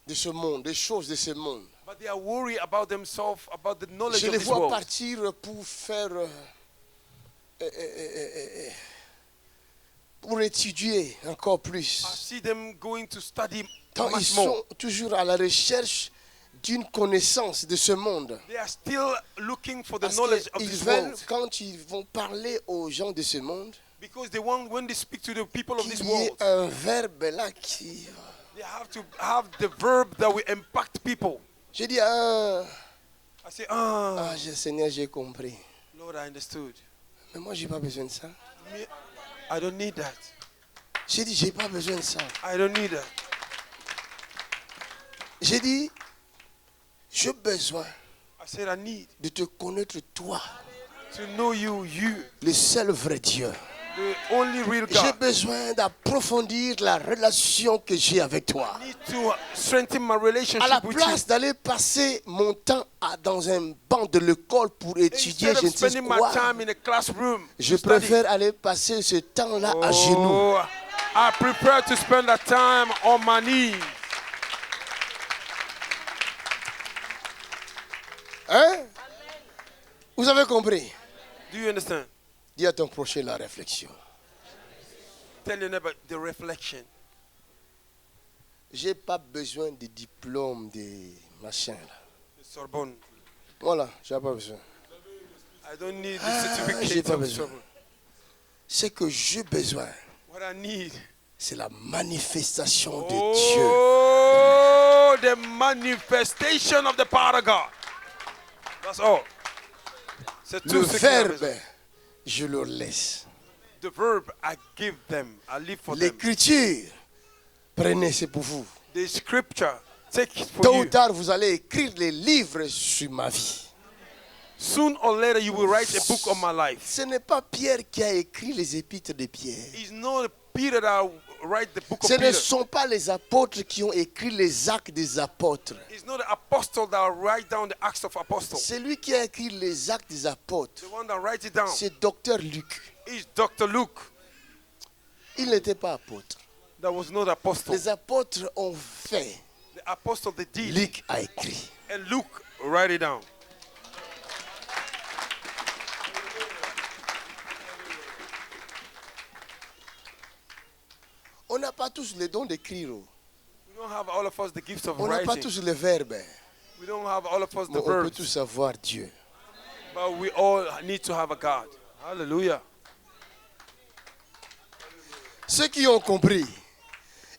S2: de ce monde, des choses de ce monde.
S1: But they are worried about themselves, about the knowledge
S2: Je
S1: of
S2: les
S1: this
S2: vois
S1: world.
S2: partir pour faire, pour étudier encore
S1: I
S2: plus.
S1: see them going to study
S2: Quand ils
S1: much more.
S2: sont toujours à la recherche d'une connaissance de ce monde.
S1: They are still looking for the
S2: Parce
S1: knowledge of
S2: qu'ils
S1: this
S2: veulent,
S1: world.
S2: quand ils vont parler aux gens de ce monde,
S1: Because they want, when they speak to the people of this
S2: qu'il y ait
S1: world,
S2: un verbe là qui...
S1: they have to have the verb that will impact people.
S2: Je dis,
S1: I say,
S2: Seigneur, j'ai compris.
S1: Lord, I understood.
S2: Mais moi, j'ai pas besoin de ça.
S1: Me, I don't need that.
S2: J'ai dit, j'ai pas besoin de ça.
S1: I don't need that.
S2: J'ai dit, j'ai besoin
S1: I said, I need
S2: de te connaître toi,
S1: to know you,
S2: le seul vrai Dieu.
S1: the only real
S2: J'ai
S1: God.
S2: besoin d'approfondir la relation que j'ai avec toi.
S1: I need to strengthen my
S2: À la
S1: relationship with you.
S2: place d'aller passer mon temps dans un banc de l'école pour étudier,
S1: Instead
S2: je
S1: of
S2: ne sais
S1: spending my
S2: quoi,
S1: time in a classroom,
S2: je
S1: to study,
S2: préfère aller passer ce temps-là à genoux.
S1: oh, I prefer to spend that time on my knees.
S2: Hein? Vous avez compris?
S1: Do you understand?
S2: Dis à ton prochain la réflexion.
S1: Tell your neighbor the reflection.
S2: J'ai pas besoin de diplôme, de machin là.
S1: Sorbonne.
S2: Voilà, je n'ai pas besoin.
S1: I don't need the
S2: j'ai
S1: certificate
S2: pas
S1: of
S2: besoin.
S1: Sorbonne.
S2: Ce que j'ai besoin,
S1: What I need.
S2: c'est la manifestation de Dieu.
S1: Oh, the manifestation of the power of God. That's all. C'est
S2: Le
S1: tout ce qu'il a besoin.
S2: verbe, je le laisse.
S1: The verb, I give them. I live for them.
S2: L'écriture, prenez, c'est pour vous.
S1: The scripture, take it
S2: Tôt
S1: for
S2: ou
S1: you.
S2: tard, vous allez écrire les livres sur ma vie.
S1: Soon or later, you will write a book on my life.
S2: Ce n'est pas Pierre qui a écrit les épîtres de Pierre.
S1: It's not Peter that write the book of
S2: Ce ne
S1: Peter.
S2: sont pas les apôtres qui ont écrit les actes des apôtres.
S1: It's not the apostle that write down the Acts of Apostles.
S2: Celui qui a écrit les actes des apôtres,
S1: The one that writes it down
S2: c'est Docteur Luc.
S1: is Dr. Luke.
S2: Il n'était pas apôtre.
S1: That was not apostle.
S2: Les apôtres ont fait.
S1: The apostle they did.
S2: Luc a écrit.
S1: And Luke write it down.
S2: On n'a pas tous le don d'écrire.
S1: We don't have all of us the gifts of
S2: On n'a pas
S1: writing.
S2: tous le verbe.
S1: We don't have all of us
S2: Mais
S1: the
S2: on peut
S1: verbs.
S2: tous avoir Dieu.
S1: But we all need to have a God. Hallelujah.
S2: Ceux qui ont compris,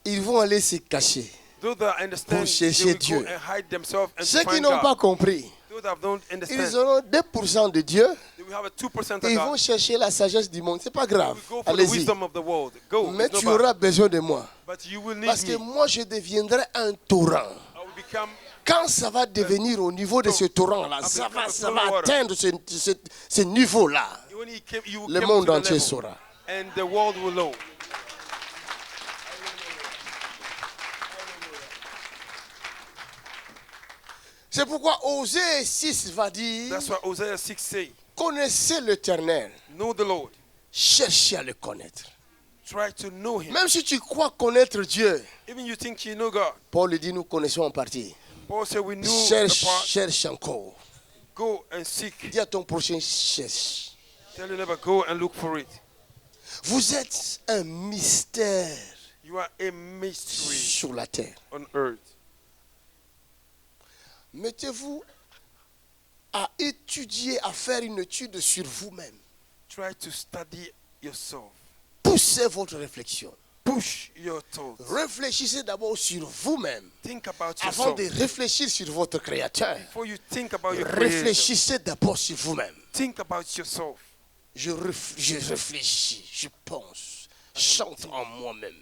S2: ils vont aller se cacher.
S1: Those that understand,
S2: Pour
S1: they
S2: chercher
S1: will
S2: Dieu.
S1: go and hide themselves and
S2: Ceux
S1: to
S2: qui
S1: find
S2: n'ont
S1: God.
S2: pas compris,
S1: Those that don't
S2: ils
S1: understand,
S2: auront 2% de Dieu.
S1: they will have a 2%
S2: Et
S1: of
S2: ils vont
S1: God.
S2: chercher la sagesse du monde. C'est pas grave.
S1: We go for the
S2: Allez-y.
S1: wisdom of the world. Go.
S2: Mais
S1: It's
S2: tu
S1: not bad.
S2: auras besoin de moi.
S1: But you will need
S2: Parce que
S1: me.
S2: moi, je deviendrai un torrent.
S1: I will become
S2: Quand ça va devenir au niveau de ce torrent-là, ça va atteindre ce niveau-là.
S1: when he came, you
S2: Le
S1: came
S2: monde
S1: to the
S2: entier
S1: level,
S2: saura.
S1: and the world will know.
S2: C'est pourquoi Osée 6 va dire,
S1: That's why Hosea 6 say,
S2: connaissez l'Éternel,
S1: know the Lord.
S2: cherchez à le connaître.
S1: Try to know him.
S2: Même si tu crois connaître Dieu,
S1: Even you think you know God.
S2: Paul dit, nous connaissons en partie.
S1: Paul said we knew a
S2: Cherche,
S1: part.
S2: cherche encore.
S1: Go and seek.
S2: Dis à ton prochain, cherche.
S1: Tell your neighbor, go and look for it.
S2: Vous êtes un mystère
S1: You are a mystery
S2: sur la terre.
S1: on earth.
S2: Mettez-vous à étudier, à faire une étude sur vous-même.
S1: Try to study yourself.
S2: Poussez votre réflexion.
S1: Push your thoughts.
S2: Réfléchissez d'abord sur vous-même
S1: Think about
S2: avant
S1: yourself.
S2: de réfléchir sur votre Créateur.
S1: Before you think about your creator,
S2: Réfléchissez d'abord sur vous-même.
S1: think about yourself.
S2: Je réfléchis, je pense, chante en moi-même.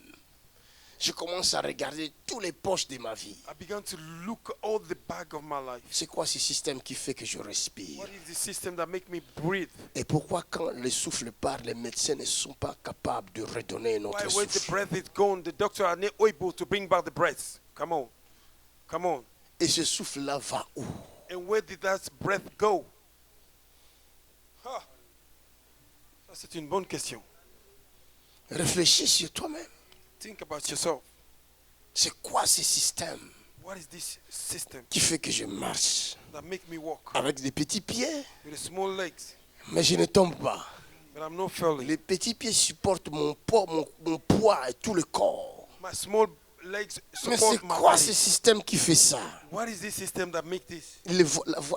S2: Je commence à regarder toutes les poches de ma vie.
S1: I began to look all the bag of my life.
S2: C'est quoi ce système qui fait que je respire?
S1: What is the system that make me breathe?
S2: Et pourquoi quand le souffle part, les médecins ne sont pas capables de redonner un
S1: Why
S2: autre
S1: when the
S2: souffle?
S1: breath is gone, the doctor are not able to bring back the breath? Come on. Come on.
S2: Et ce souffle-là va où?
S1: And where did that breath go? Ah. Ça, c'est une bonne question.
S2: Réfléchis sur toi-même.
S1: Think about yourself.
S2: C'est quoi ce système
S1: What is this system
S2: qui fait que je marche
S1: that make me walk
S2: avec des petits pieds,
S1: with the small legs,
S2: mais je ne tombe pas?
S1: but I'm not falling?
S2: Les petits pieds supportent mon poids, mon poids et tout le corps.
S1: My small legs
S2: Mais
S1: support
S2: c'est
S1: my
S2: quoi ce
S1: body.
S2: système qui fait ça?
S1: What is this system that make this?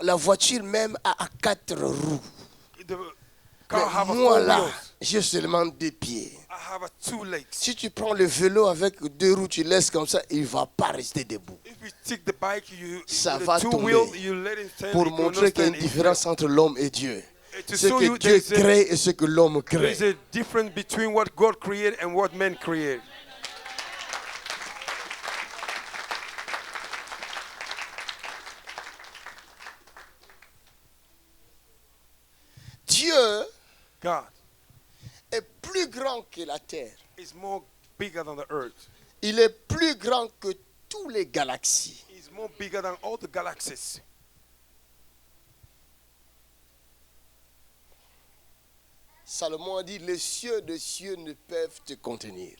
S2: La voiture même a 4 roues.
S1: The
S2: Mais
S1: car have a
S2: moi
S1: 4
S2: là,
S1: wheels.
S2: j'ai seulement 2 pieds.
S1: I have a 2 legs.
S2: Si tu prends le vélo avec 2 roues, tu laisses comme ça, il ne va pas rester debout.
S1: If you take the bike, you
S2: Ça
S1: with
S2: va
S1: the 2
S2: tomber.
S1: wheels, you let it stand.
S2: Pour
S1: it will not
S2: montrer qu'il y a
S1: stand.
S2: une différence entre l'homme et Dieu.
S1: To
S2: Ce
S1: show
S2: que
S1: you
S2: Dieu
S1: there
S2: crée et ce que l'homme
S1: is
S2: crée.
S1: a difference between what God created and what men create.
S2: Dieu
S1: God
S2: est plus grand que la terre.
S1: is more bigger than the earth.
S2: Il est plus grand que toutes les galaxies.
S1: He's more bigger than all the galaxies.
S2: Salomon a dit, les cieux des cieux ne peuvent te contenir.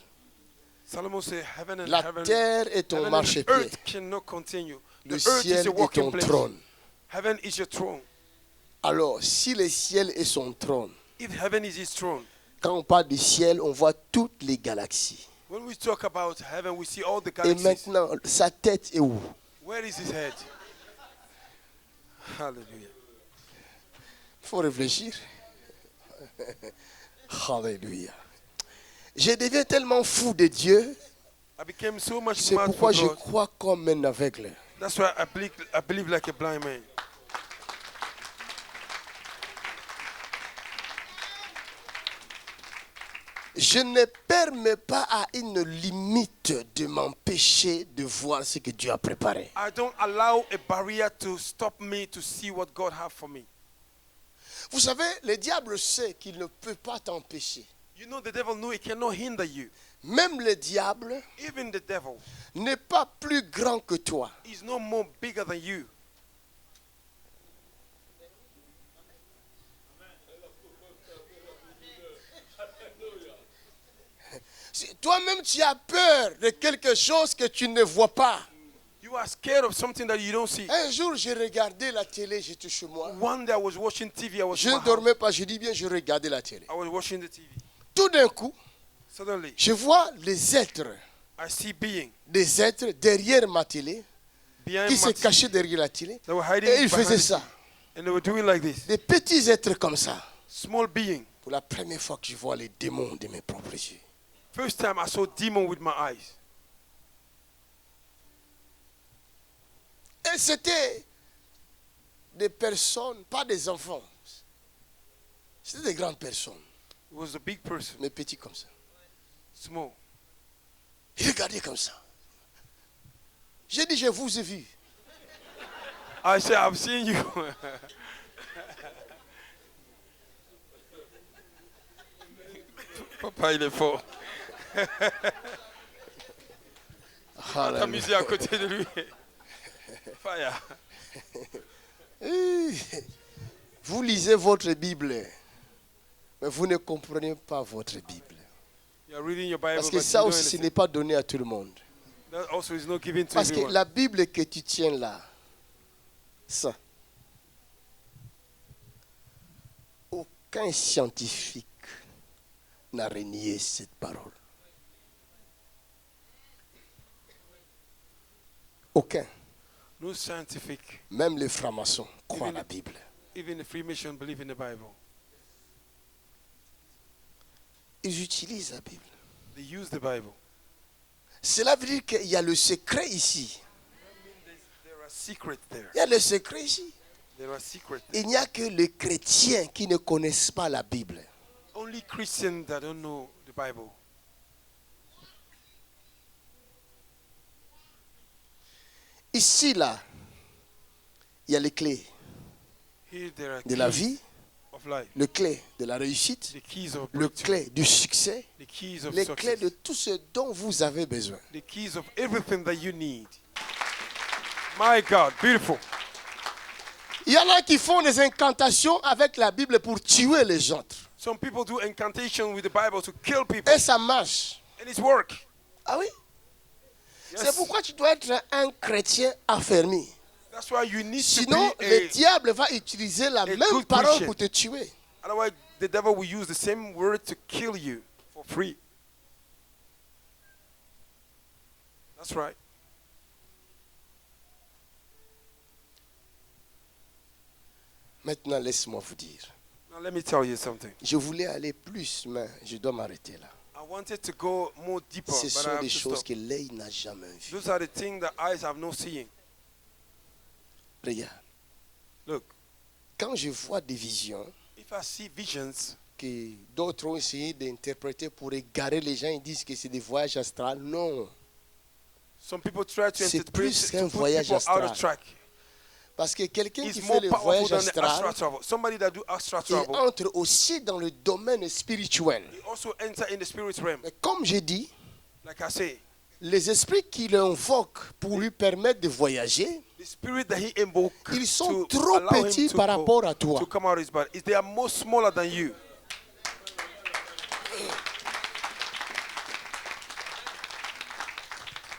S1: Solomon said, heaven and
S2: La
S1: heaven,
S2: terre est ton
S1: heaven and
S2: marchepied.
S1: earth cannot continue.
S2: Le
S1: The earth is
S2: ciel
S1: your
S2: est
S1: walking
S2: ton
S1: place.
S2: trône.
S1: Heaven is your throne.
S2: Alors, si le ciel est son trône,
S1: If heaven is his throne,
S2: quand on parle du ciel, on voit toutes les galaxies.
S1: when we talk about heaven, we see all the
S2: Et
S1: galaxies.
S2: maintenant, sa tête est où?
S1: Where is his head? Hallelujah.
S2: Il faut réfléchir. Alléluia. Je deviens tellement fou de Dieu.
S1: I became so much
S2: C'est
S1: mad
S2: pourquoi
S1: for
S2: je
S1: God.
S2: crois comme un aveugle.
S1: That's why I believe like a blind man.
S2: Je ne permets pas à une limite de m'empêcher de voir ce que Dieu a préparé.
S1: I don't allow a barrier to stop me to see what God has for me.
S2: Vous savez, le diable sait qu'il ne peut pas t'empêcher.
S1: You know the devil knew he cannot hinder you.
S2: Même le diable
S1: Even the devil
S2: n'est pas plus grand que toi.
S1: is no more bigger than you.
S2: Si toi-même tu as peur de quelque chose que tu ne vois pas.
S1: You are scared of something that you don't see.
S2: Un jour, j'ai regardé la télé, j'étais chez moi.
S1: One day I was watching TV.
S2: Je ne dormais pas, je dis bien, je regardais la télé.
S1: I was watching the TV.
S2: Tout d'un coup,
S1: Suddenly,
S2: je vois les êtres,
S1: I see being
S2: des êtres derrière ma télé,
S1: behind
S2: qui
S1: my
S2: se
S1: TV.
S2: cachaient derrière la télé.
S1: They were hiding
S2: Et ils
S1: behind
S2: faisaient
S1: the
S2: ça.
S1: TV. And they were doing like this.
S2: Des petits êtres comme ça.
S1: Small being.
S2: Pour la première fois que je vois les démons de mes propres yeux.
S1: First time I saw demon with my eyes.
S2: Et c'était des personnes, pas des enfants. C'était des grandes personnes,
S1: It was a big person,
S2: mais petits comme ça.
S1: small.
S2: Ils regardaient comme ça. J'ai dit, je vous ai vu.
S1: I said, I've seen you. Papa, il est fort. T'amuser à côté de lui. Fire.
S2: Vous lisez votre Bible, mais vous ne comprenez pas votre Bible.
S1: You're reading your Bible,
S2: Parce que
S1: but
S2: ça
S1: you don't
S2: aussi, ce
S1: understand.
S2: n'est pas donné à tout le monde.
S1: That also is not given to
S2: Parce que
S1: everyone.
S2: la Bible que tu tiens là, ça, aucun scientifique n'a renié cette parole. Aucun.
S1: No scientific,
S2: Même les francs-maçons croient à la Bible.
S1: even the Freemason believe in the Bible.
S2: Ils utilisent la Bible.
S1: They use the Bible.
S2: Cela veut dire qu'il y a le secret ici.
S1: There are secrets there.
S2: Il y a le secret ici.
S1: There are secrets there.
S2: Il n'y a que les chrétiens qui ne connaissent pas la Bible.
S1: Only Christians that don't know the Bible.
S2: Ici, là, il y a les clés
S1: Here there are
S2: de la
S1: keys
S2: vie,
S1: of life.
S2: les clés de la réussite,
S1: The keys of
S2: les
S1: breakthrough.
S2: clés du succès,
S1: The keys of
S2: les clés
S1: success.
S2: de tout ce dont vous avez besoin.
S1: The keys of everything that you need. My God, beautiful.
S2: Il y en a qui font des incantations avec la Bible pour tuer les autres.
S1: Some people do incantation with the Bible to kill people.
S2: Et ça marche.
S1: And it's work.
S2: Ah oui?
S1: Yes.
S2: C'est pourquoi tu dois être un chrétien affermi.
S1: That's why you need
S2: Sinon,
S1: to be
S2: le diable va utiliser la même
S1: good
S2: parole
S1: Christian.
S2: pour te tuer.
S1: Otherwise, the devil will use the same word to kill you for free. That's right.
S2: Maintenant, laisse-moi vous dire.
S1: Now let me tell you something.
S2: Je voulais aller plus, mais je dois m'arrêter là.
S1: I wanted to go more deeper,
S2: Ce
S1: but I
S2: sont
S1: have
S2: des
S1: to
S2: choses
S1: stop.
S2: que l'œil n'a jamais vues.
S1: Those are the things that eyes have no seeing.
S2: Regarde,
S1: Look,
S2: quand je vois des visions
S1: if I see visions
S2: que d'autres ont essayé d'interpréter pour égarer les gens, ils disent que c'est des voyages astrales. Non,
S1: some people try to
S2: C'est
S1: interpret
S2: plus
S1: to
S2: qu'un
S1: put
S2: voyage
S1: people out
S2: astral.
S1: of track.
S2: parce que quelqu'un
S1: It's
S2: qui fait
S1: more
S2: le
S1: powerful
S2: voyage
S1: than the astral
S2: astral,
S1: travel. Somebody that do astral
S2: il
S1: travel,
S2: entre aussi dans le domaine spirituel.
S1: he also enter in the spirit realm.
S2: Mais comme j'ai dit,
S1: Like I say,
S2: les esprits qu'il invoque pour lui permettre de voyager,
S1: the spirit that he invoked
S2: ils sont
S1: to
S2: trop
S1: allow him
S2: petits
S1: to
S2: par
S1: go-
S2: rapport à toi.
S1: to come out of his body, is they are more smaller than you.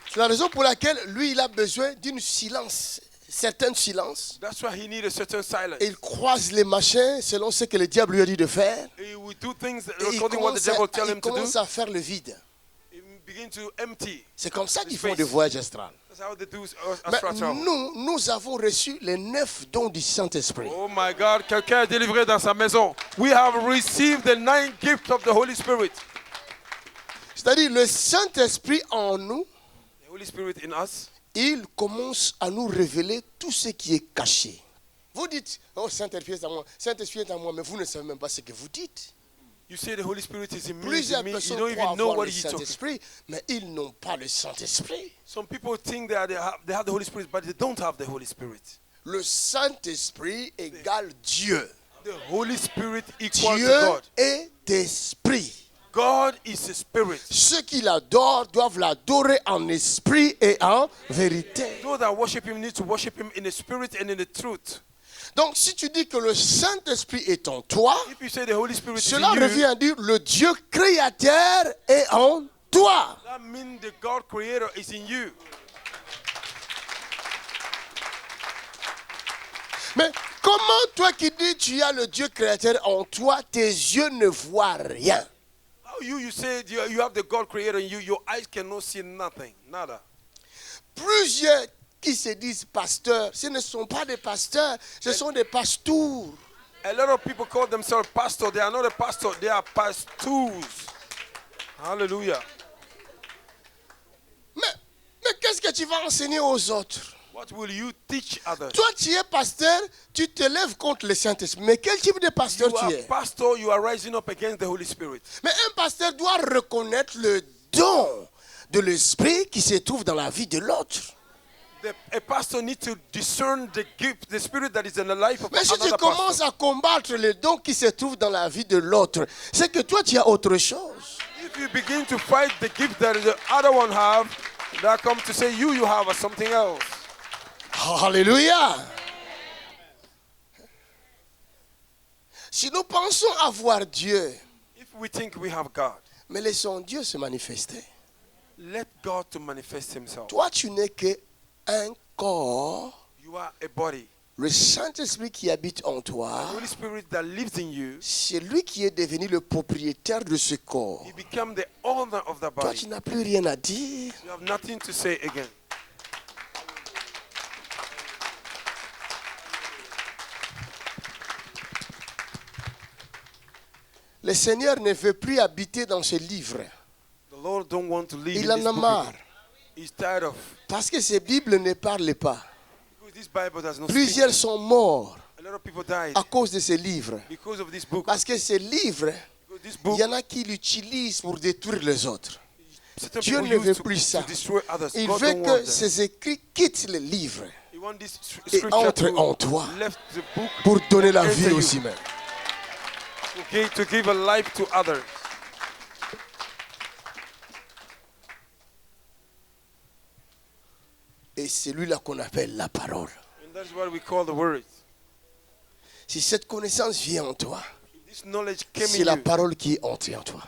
S2: C'est la raison pour laquelle lui, il a besoin d'une silence, certain silence.
S1: That's why he need a certain silence.
S2: Et il croise les machins selon ce que le diable lui a dit de faire.
S1: He will do things
S2: Et il
S1: according to what the
S2: commence,
S1: devil tell
S2: il
S1: him to do.
S2: commence à faire le vide.
S1: He begin to empty.
S2: C'est comme ça qu'ils
S1: Space.
S2: font des voyages astrales.
S1: That's how they do
S2: Mais
S1: astral travel.
S2: nous avons reçu les 9 dons du Saint-Esprit.
S1: Oh my God, quelqu'un est délivré dans sa maison. We have received the 9 gifts of the Holy Spirit.
S2: C'est-à-dire le Saint-Esprit en nous,
S1: The Holy Spirit in us.
S2: il commence à nous révéler tout ce qui est caché. Vous dites, oh Saint-Esprit est en moi, Saint-Esprit est en moi, mais vous ne savez même pas ce que vous dites.
S1: You say the Holy Spirit is in me,
S2: Plusieurs
S1: you
S2: personnes
S1: don't
S2: croient
S1: even know
S2: avoir
S1: what
S2: le
S1: you're talking.
S2: Saint-Esprit, mais ils n'ont pas le Saint-Esprit.
S1: Some people think that they have the Holy Spirit, but they don't have the Holy Spirit.
S2: Le Saint-Esprit égale Dieu.
S1: The Holy Spirit equals
S2: Dieu
S1: to God.
S2: est esprit.
S1: God is a spirit.
S2: Ceux qui l'adorent doivent l'adorer en esprit et en vérité.
S1: Those that worship Him need to worship Him in the spirit and in the truth.
S2: Donc si tu dis que le Saint-Esprit est en toi,
S1: If you say the Holy Spirit is
S2: cela
S1: in you,
S2: revient à dire le Dieu créateur est en toi.
S1: that means the God Creator is in you.
S2: Mais comment toi qui dis tu as le Dieu créateur en toi, tes yeux ne voient rien?
S1: How you say you have the God Creator in you, your eyes cannot see nothing, nada.
S2: Plusieurs qui se disent pasteurs, ce ne sont pas des pasteurs, ce sont des pastours.
S1: A lot of people call themselves pastors. They are not a pastor, they are pastors. Hallelujah.
S2: Mais qu'est-ce que tu vas enseigner aux autres?
S1: What will you teach others?
S2: Toi, tu es pasteur, tu te lèves contre le Saint-Esprit. Mais quel type de pasteur
S1: You
S2: tu
S1: are
S2: es?
S1: pastor, you are rising up against the Holy Spirit.
S2: Mais un pasteur doit reconnaître le don de l'Esprit qui se trouve dans la vie de l'autre.
S1: A pastor needs to discern the gift, the spirit that is in the life of
S2: Mais si tu
S1: another
S2: commences
S1: pastor.
S2: à combattre le don qui se trouve dans la vie de l'autre, c'est que toi, tu as autre chose.
S1: If you begin to fight the gift that the other one have, that come to say you have something else.
S2: Alléluia. Si nous pensons avoir Dieu,
S1: If we think we have God,
S2: mais laissons Dieu se manifester.
S1: let God to manifest Himself.
S2: Toi, tu n'es qu'un corps.
S1: You are a body.
S2: Le Saint-Esprit qui habite en
S1: The
S2: toi,
S1: Holy Spirit that lives in you,
S2: c'est lui qui est devenu le propriétaire de ce corps.
S1: He become the owner of the
S2: Toi,
S1: body.
S2: tu n'as plus rien à dire.
S1: You have nothing to say again.
S2: Le Seigneur ne veut plus habiter dans ce livre.
S1: The Lord don't want to live
S2: Il
S1: in
S2: en
S1: this
S2: a
S1: book
S2: marre.
S1: again. He's tired of.
S2: Parce que ces Bibles ne parlent pas.
S1: Because this Bible does not speak.
S2: Plusieurs sont morts
S1: A lot of people died
S2: à cause de ces livres.
S1: because of this book.
S2: Parce que ces livres,
S1: Because this
S2: il
S1: book,
S2: y en a qui l'utilisent pour détruire les autres.
S1: certain
S2: Dieu
S1: people
S2: ne veut
S1: use
S2: plus ça.
S1: to destroy others.
S2: Il
S1: God
S2: veut
S1: don't
S2: que
S1: want that.
S2: ces écrits quittent le livre
S1: He wants this
S2: et
S1: scripture
S2: entrent
S1: to
S2: en toi
S1: left the book
S2: pour donner la
S1: and
S2: vie
S1: enter
S2: aux
S1: you.
S2: humains.
S1: To give a life to others.
S2: Et c'est lui-là qu'on appelle la parole.
S1: And that's what we call the word.
S2: Si cette connaissance vient en toi,
S1: If this knowledge came
S2: c'est
S1: in
S2: la
S1: you,
S2: parole qui est entrée en toi.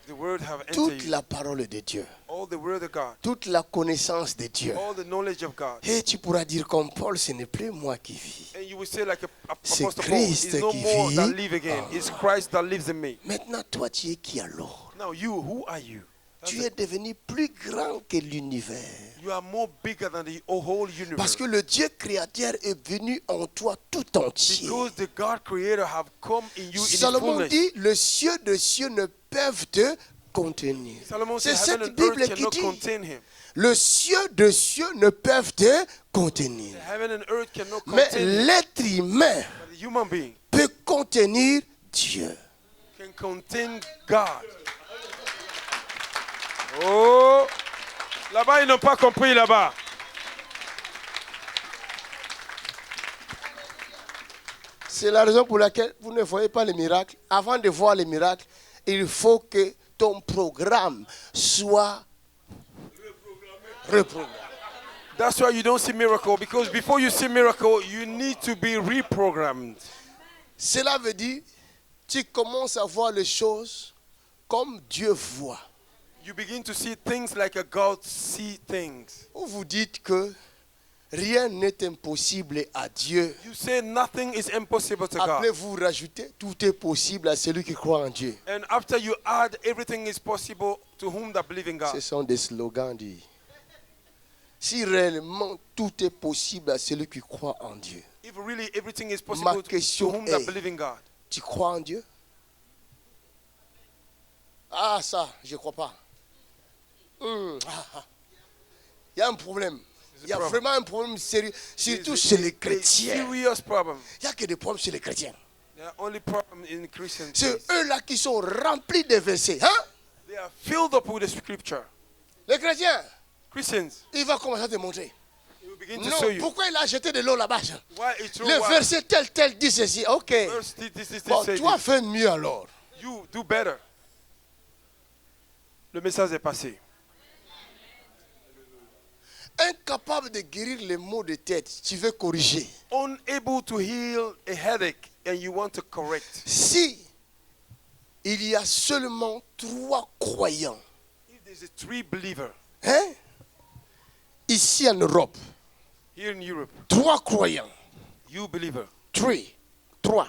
S1: the word have entered
S2: Toute
S1: you.
S2: la parole de Dieu,
S1: All the word of God,
S2: toute la connaissance de Dieu.
S1: all the knowledge of God.
S2: Et tu pourras dire comme Paul, ce n'est plus moi qui vis.
S1: And you will say like
S2: C'est
S1: Apostle Paul,
S2: Christ
S1: it's no
S2: qui
S1: more
S2: vit
S1: that live again. It's Christ that lives in me.
S2: Maintenant, toi, tu es qui alors?
S1: Now you, who are you? That's
S2: Tu es devenu plus grand que l'univers.
S1: You are more bigger than the whole universe.
S2: Parce que le Dieu créateur est venu en toi tout entier.
S1: Because the God Creator have come in you in His
S2: Salomon
S1: fullness.
S2: dit, les cieux de cieux ne peuvent te contenir.
S1: Solomon
S2: C'est
S1: said, heaven
S2: cette
S1: and earth
S2: Bible qui
S1: cannot
S2: dit,
S1: contain Him.
S2: les cieux de cieux ne peuvent te contenir.
S1: Heaven and earth cannot
S2: Mais
S1: contain Him.
S2: l'être humain
S1: But the human being
S2: peut contenir Dieu.
S1: can contain God. Oh, là-bas, ils n'ont pas compris là-bas.
S2: C'est la raison pour laquelle vous ne voyez pas les miracles. Avant de voir les miracles, il faut que ton programme soit reprogrammé.
S1: That's why you don't see miracle, because before you see miracle, you need to be reprogrammed.
S2: Cela veut dire, tu commences à voir les choses comme Dieu voit.
S1: You begin to see things like a God see things.
S2: Vous vous dites que rien n'est impossible à Dieu.
S1: You say nothing is impossible to God.
S2: Après vous rajoutez, tout est possible à celui qui croit en Dieu.
S1: And after you add, everything is possible to whom that believe in
S2: Ce
S1: God.
S2: sont des slogans dit. Si réellement tout est possible à celui qui croit en Dieu.
S1: If really everything is
S2: Ma
S1: possible to
S2: question
S1: whom that
S2: est-
S1: believe in God.
S2: Tu crois en Dieu? Ah ça, je ne crois pas. Il y a un problème. Il y a
S1: problem.
S2: vraiment un problème sérieux, surtout
S1: It's
S2: chez
S1: a
S2: les chrétiens.
S1: serious problem.
S2: Il n'y a que des problèmes chez les chrétiens.
S1: There are only problem in Christians.
S2: C'est eux-là qui sont remplis de versets. Hein?
S1: They are filled up with the scripture.
S2: Les chrétiens,
S1: Christians,
S2: il va commencer à te montrer.
S1: he will begin to
S2: Non,
S1: show you
S2: pourquoi il a jeté de l'eau là-bas?
S1: why it threw
S2: Le
S1: what
S2: verset tel dit ceci. Ok.
S1: verse this
S2: Bon,
S1: say
S2: toi
S1: this.
S2: fais mieux alors.
S1: You do better. Le message est passé.
S2: Incapable de guérir les maux de tête, tu veux corriger.
S1: Unable to heal a headache and you want to correct.
S2: Si il y a seulement 3 croyants,
S1: If there's a 3 believer
S2: hein, ici en Europe,
S1: here in Europe,
S2: 3 croyants,
S1: you believer,
S2: 3,
S1: 3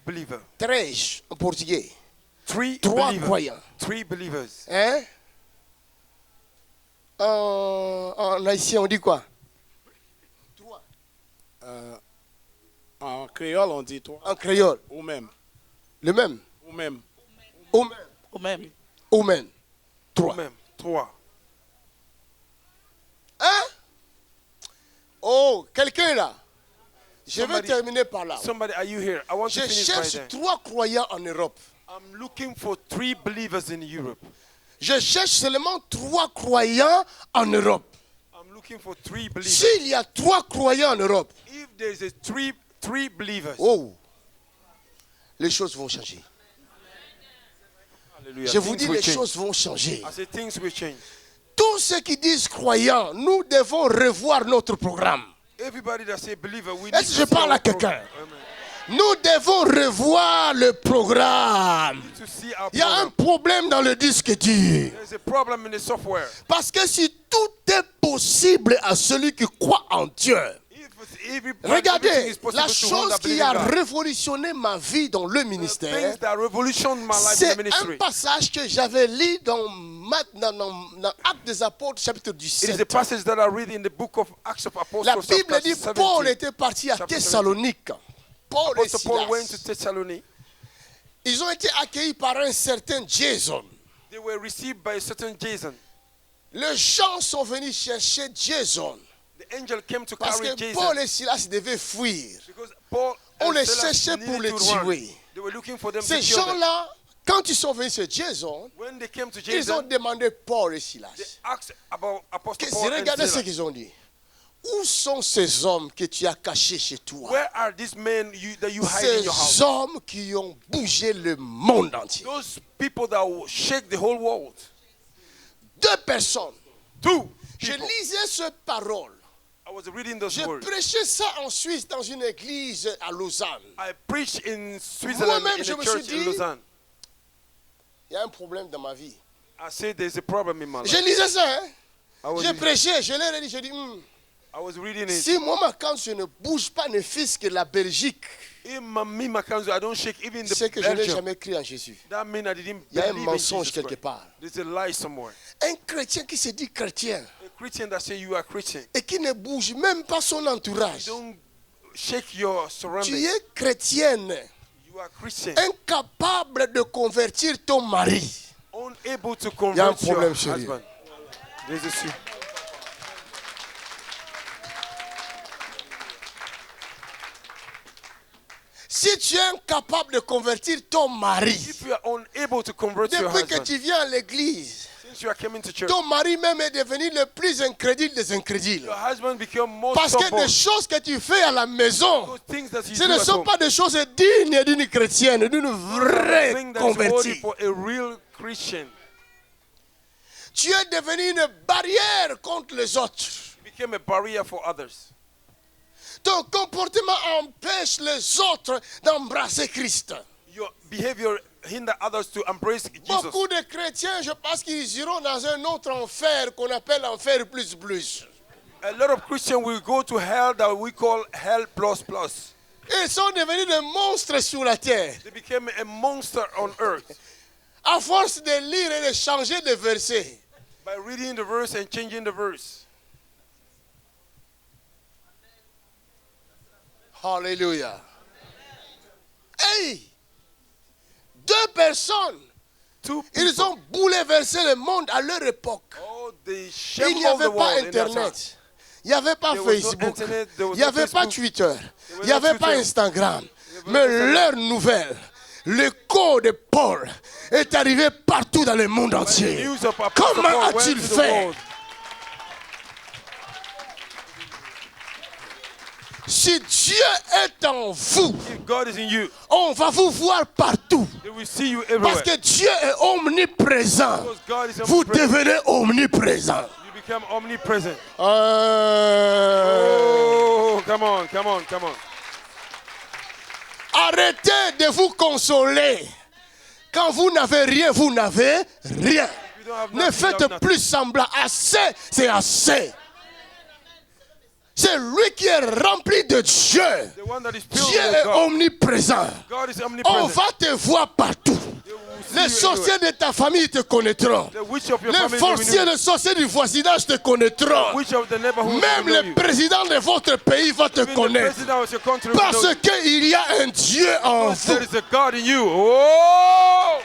S1: believer,
S2: 13 en portugais,
S1: 3
S2: 3
S1: believer,
S2: croyants,
S1: 3 believers.
S2: hein? En haïtien, on dit quoi? 3.
S4: En créole, on dit toi.
S2: En créole,
S4: Ou même.
S2: le même.
S4: Ou même.
S2: Au même.
S4: Ou même.
S2: Au même. 3.
S1: Même 3.
S2: Hein? Oh, quelqu'un est là. Je vais
S1: Somebody-
S2: terminer par là.
S1: Somebody, are you here? I want
S2: Je
S1: to finish right
S2: cherche
S1: there.
S2: 3 croyants en Europe.
S1: I'm looking for 3 believers in Europe.
S2: Je cherche seulement 3 croyants en Europe.
S1: I'm looking for 3 believers.
S2: S'il y a 3 croyants en Europe,
S1: If there's a 3 believers,
S2: oh, les choses vont changer.
S1: hallelujah,
S2: Je vous
S1: things
S2: dis,
S1: will
S2: les
S1: change.
S2: choses vont changer.
S1: I say things will change.
S2: Tous ceux qui disent croyants, nous devons revoir notre programme.
S1: Everybody that say believer, we need
S2: Est-ce que je
S1: to see
S2: parle
S1: our
S2: à quelqu'un?
S1: program. Amen.
S2: Nous devons revoir le programme.
S1: To see our
S2: Il y a un
S1: program.
S2: problème dans le disque dur.
S1: There's a problem in the software.
S2: Parce que si tout est possible à celui qui croit en Dieu,
S1: Everything
S2: regardez,
S1: is possible
S2: la
S1: to whom
S2: chose
S1: that
S2: qui
S1: believe
S2: a
S1: in God.
S2: révolutionné ma vie dans le
S1: The
S2: ministère,
S1: things that revolutioned my life in
S2: c'est
S1: the ministry.
S2: un passage que j'avais lu dans Actes des Apôtres, chapitre
S1: It is a
S2: 17.
S1: passage that I read in the book of Acts of Apostles.
S2: La Bible
S1: chapter
S2: dit
S1: 17.
S2: Paul était parti à
S1: Chapter
S2: Thessalonique. Paul et
S1: Apostle Paul went to
S2: Silas.
S1: Thessalonians.
S2: Ils ont été accueillis par un certain Jason.
S1: They were received by a certain Jason.
S2: Les gens sont venus chercher Jason.
S1: The angel came to
S2: Parce
S1: carry
S2: que
S1: Jason.
S2: Paul et Silas devaient fuir.
S1: Because Paul
S2: On
S1: and
S2: les
S1: Silas
S2: cherchait
S1: needed
S2: pour les
S1: to run.
S2: tuer.
S1: They were looking for them
S2: Ces
S1: to kill them.
S2: gens-là, quand ils sont venus chez Jason,
S1: When they came to
S2: ils ont
S1: Jason,
S2: demandé Paul et
S1: they
S2: Silas.
S1: asked about Apostle
S2: Qu'est-ce
S1: Paul and
S2: regardez ce
S1: Silas.
S2: qu'ils ont dit. Où sont ces hommes que tu as cachés chez toi?
S1: Where are these men that you hide in your house?
S2: Ces hommes qui ont bougé le monde entier.
S1: Those people that will shake the whole world.
S2: 2 personnes.
S1: 2
S2: Je
S1: people.
S2: lisais cette parole.
S1: I was reading those
S2: J'ai
S1: words.
S2: prêché ça en Suisse dans une église à Lausanne.
S1: I preached in Switzerland
S2: Moi-même,
S1: in
S2: je
S1: a
S2: me
S1: church
S2: suis
S1: in
S2: dit-
S1: Lausanne.
S2: Il y a un problème dans ma vie.
S1: I said there's a problem in my
S2: Je
S1: life.
S2: lisais ça, hein?
S1: I was,
S2: J'ai prêché, je leur ai dit,
S1: I was reading it.
S2: si moi, quand je ne bouge pas, ne fils que la Belgique,
S1: In my country, I don't shake even the
S2: c'est que je n'ai
S1: Belgium.
S2: jamais cru en Jésus.
S1: That means I didn't
S2: Il y a un
S1: believe in
S2: mensonge
S1: Jesus
S2: quelque
S1: Christ.
S2: part.
S1: There's a lie somewhere.
S2: Un chrétien qui se dit chrétien
S1: A Christian that say you are Christian.
S2: et qui ne bouge même pas son entourage.
S1: Don't shake your
S2: Tu
S1: surroundings.
S2: es chrétienne,
S1: You are Christian.
S2: incapable de convertir ton mari.
S1: Unable to
S2: Il y a un
S1: convert your
S2: problème sérieux.
S1: husband. There's a issue.
S2: Si tu es incapable de convertir ton mari,
S1: If you are unable to convert your
S2: depuis que
S1: husband,
S2: tu viens à l'église,
S1: since you are coming to church,
S2: ton mari même est devenu le plus incrédule des incrédules.
S1: your husband become more
S2: Parce que
S1: stubborn.
S2: les choses que tu fais à la maison,
S1: Those things that you
S2: ce
S1: do
S2: ne
S1: at
S2: sont
S1: home,
S2: pas des choses dignes d'une chrétienne, d'une vraie
S1: thing that's worthy
S2: convertie.
S1: for a real Christian.
S2: Tu es devenu une barrière contre les autres.
S1: You became a barrier for others.
S2: Ton comportement empêche les autres d'embrasser Christ.
S1: Your behavior hinder others to embrace Jesus.
S2: Beaucoup de chrétiens, je pense qu'ils iront dans un autre enfer qu'on appelle enfer plus plus.
S1: A lot of Christians will go to hell that we call hell plus plus.
S2: Ils sont devenus des monstres sur la terre.
S1: They became a monster on earth
S2: À force de lire et de changer de versets.
S1: by reading the verse and changing the verse.
S2: Alléluia. Hey! Deux personnes,
S1: Two
S2: ils
S1: people.
S2: ont bouleversé le monde à leur époque.
S1: Oh, they
S2: Il n'y
S1: shambled the
S2: avait pas
S1: world in that time.
S2: Internet. Il n'y avait pas
S1: There was no
S2: Facebook.
S1: internet, there was
S2: Il n'y
S1: no
S2: avait pas
S1: Facebook.
S2: Twitter.
S1: was
S2: Il n'y
S1: no
S2: avait pas
S1: Twitter.
S2: Instagram.
S1: was
S2: Mais
S1: no Instagram.
S2: leur nouvelle, l'écho de Paul est arrivé partout dans le monde
S1: The
S2: entier.
S1: news of Apostle
S2: Comment
S1: Paul went
S2: a-t-il
S1: to the
S2: fait?
S1: world.
S2: Si Dieu est en vous,
S1: If God is in you,
S2: on va vous voir partout.
S1: they will see you
S2: Parce
S1: everywhere.
S2: que Dieu est omniprésent.
S1: Because God is
S2: Vous
S1: omnipresent.
S2: devenez omniprésent.
S1: You become omnipresent.
S2: Euh,
S1: Oh, come on, come on, come on.
S2: Arrêtez de vous consoler. Quand vous n'avez rien, vous n'avez rien.
S1: You don't have
S2: Ne
S1: nothing, you
S2: faites
S1: have nothing.
S2: plus semblant. Assez, c'est assez. C'est lui qui est rempli de Dieu.
S1: The one that is filled
S2: Dieu
S1: with
S2: est
S1: God.
S2: omniprésent.
S1: God is
S2: On
S1: omnipresent.
S2: va te voir partout.
S1: They will see
S2: Les
S1: you
S2: sorciers
S1: everywhere.
S2: de ta famille te connaîtront.
S1: The witch of your
S2: Les
S1: family
S2: sorciers,
S1: will know
S2: les sorciers du voisinage te connaîtront.
S1: you. Witch of the neighborhood
S2: Même
S1: will know
S2: le
S1: you.
S2: président de votre pays va te
S1: Even the
S2: connaître.
S1: president of your country will
S2: Parce
S1: know you.
S2: qu'il y a un Dieu en
S1: Because there
S2: vous.
S1: is a God in you. Oh!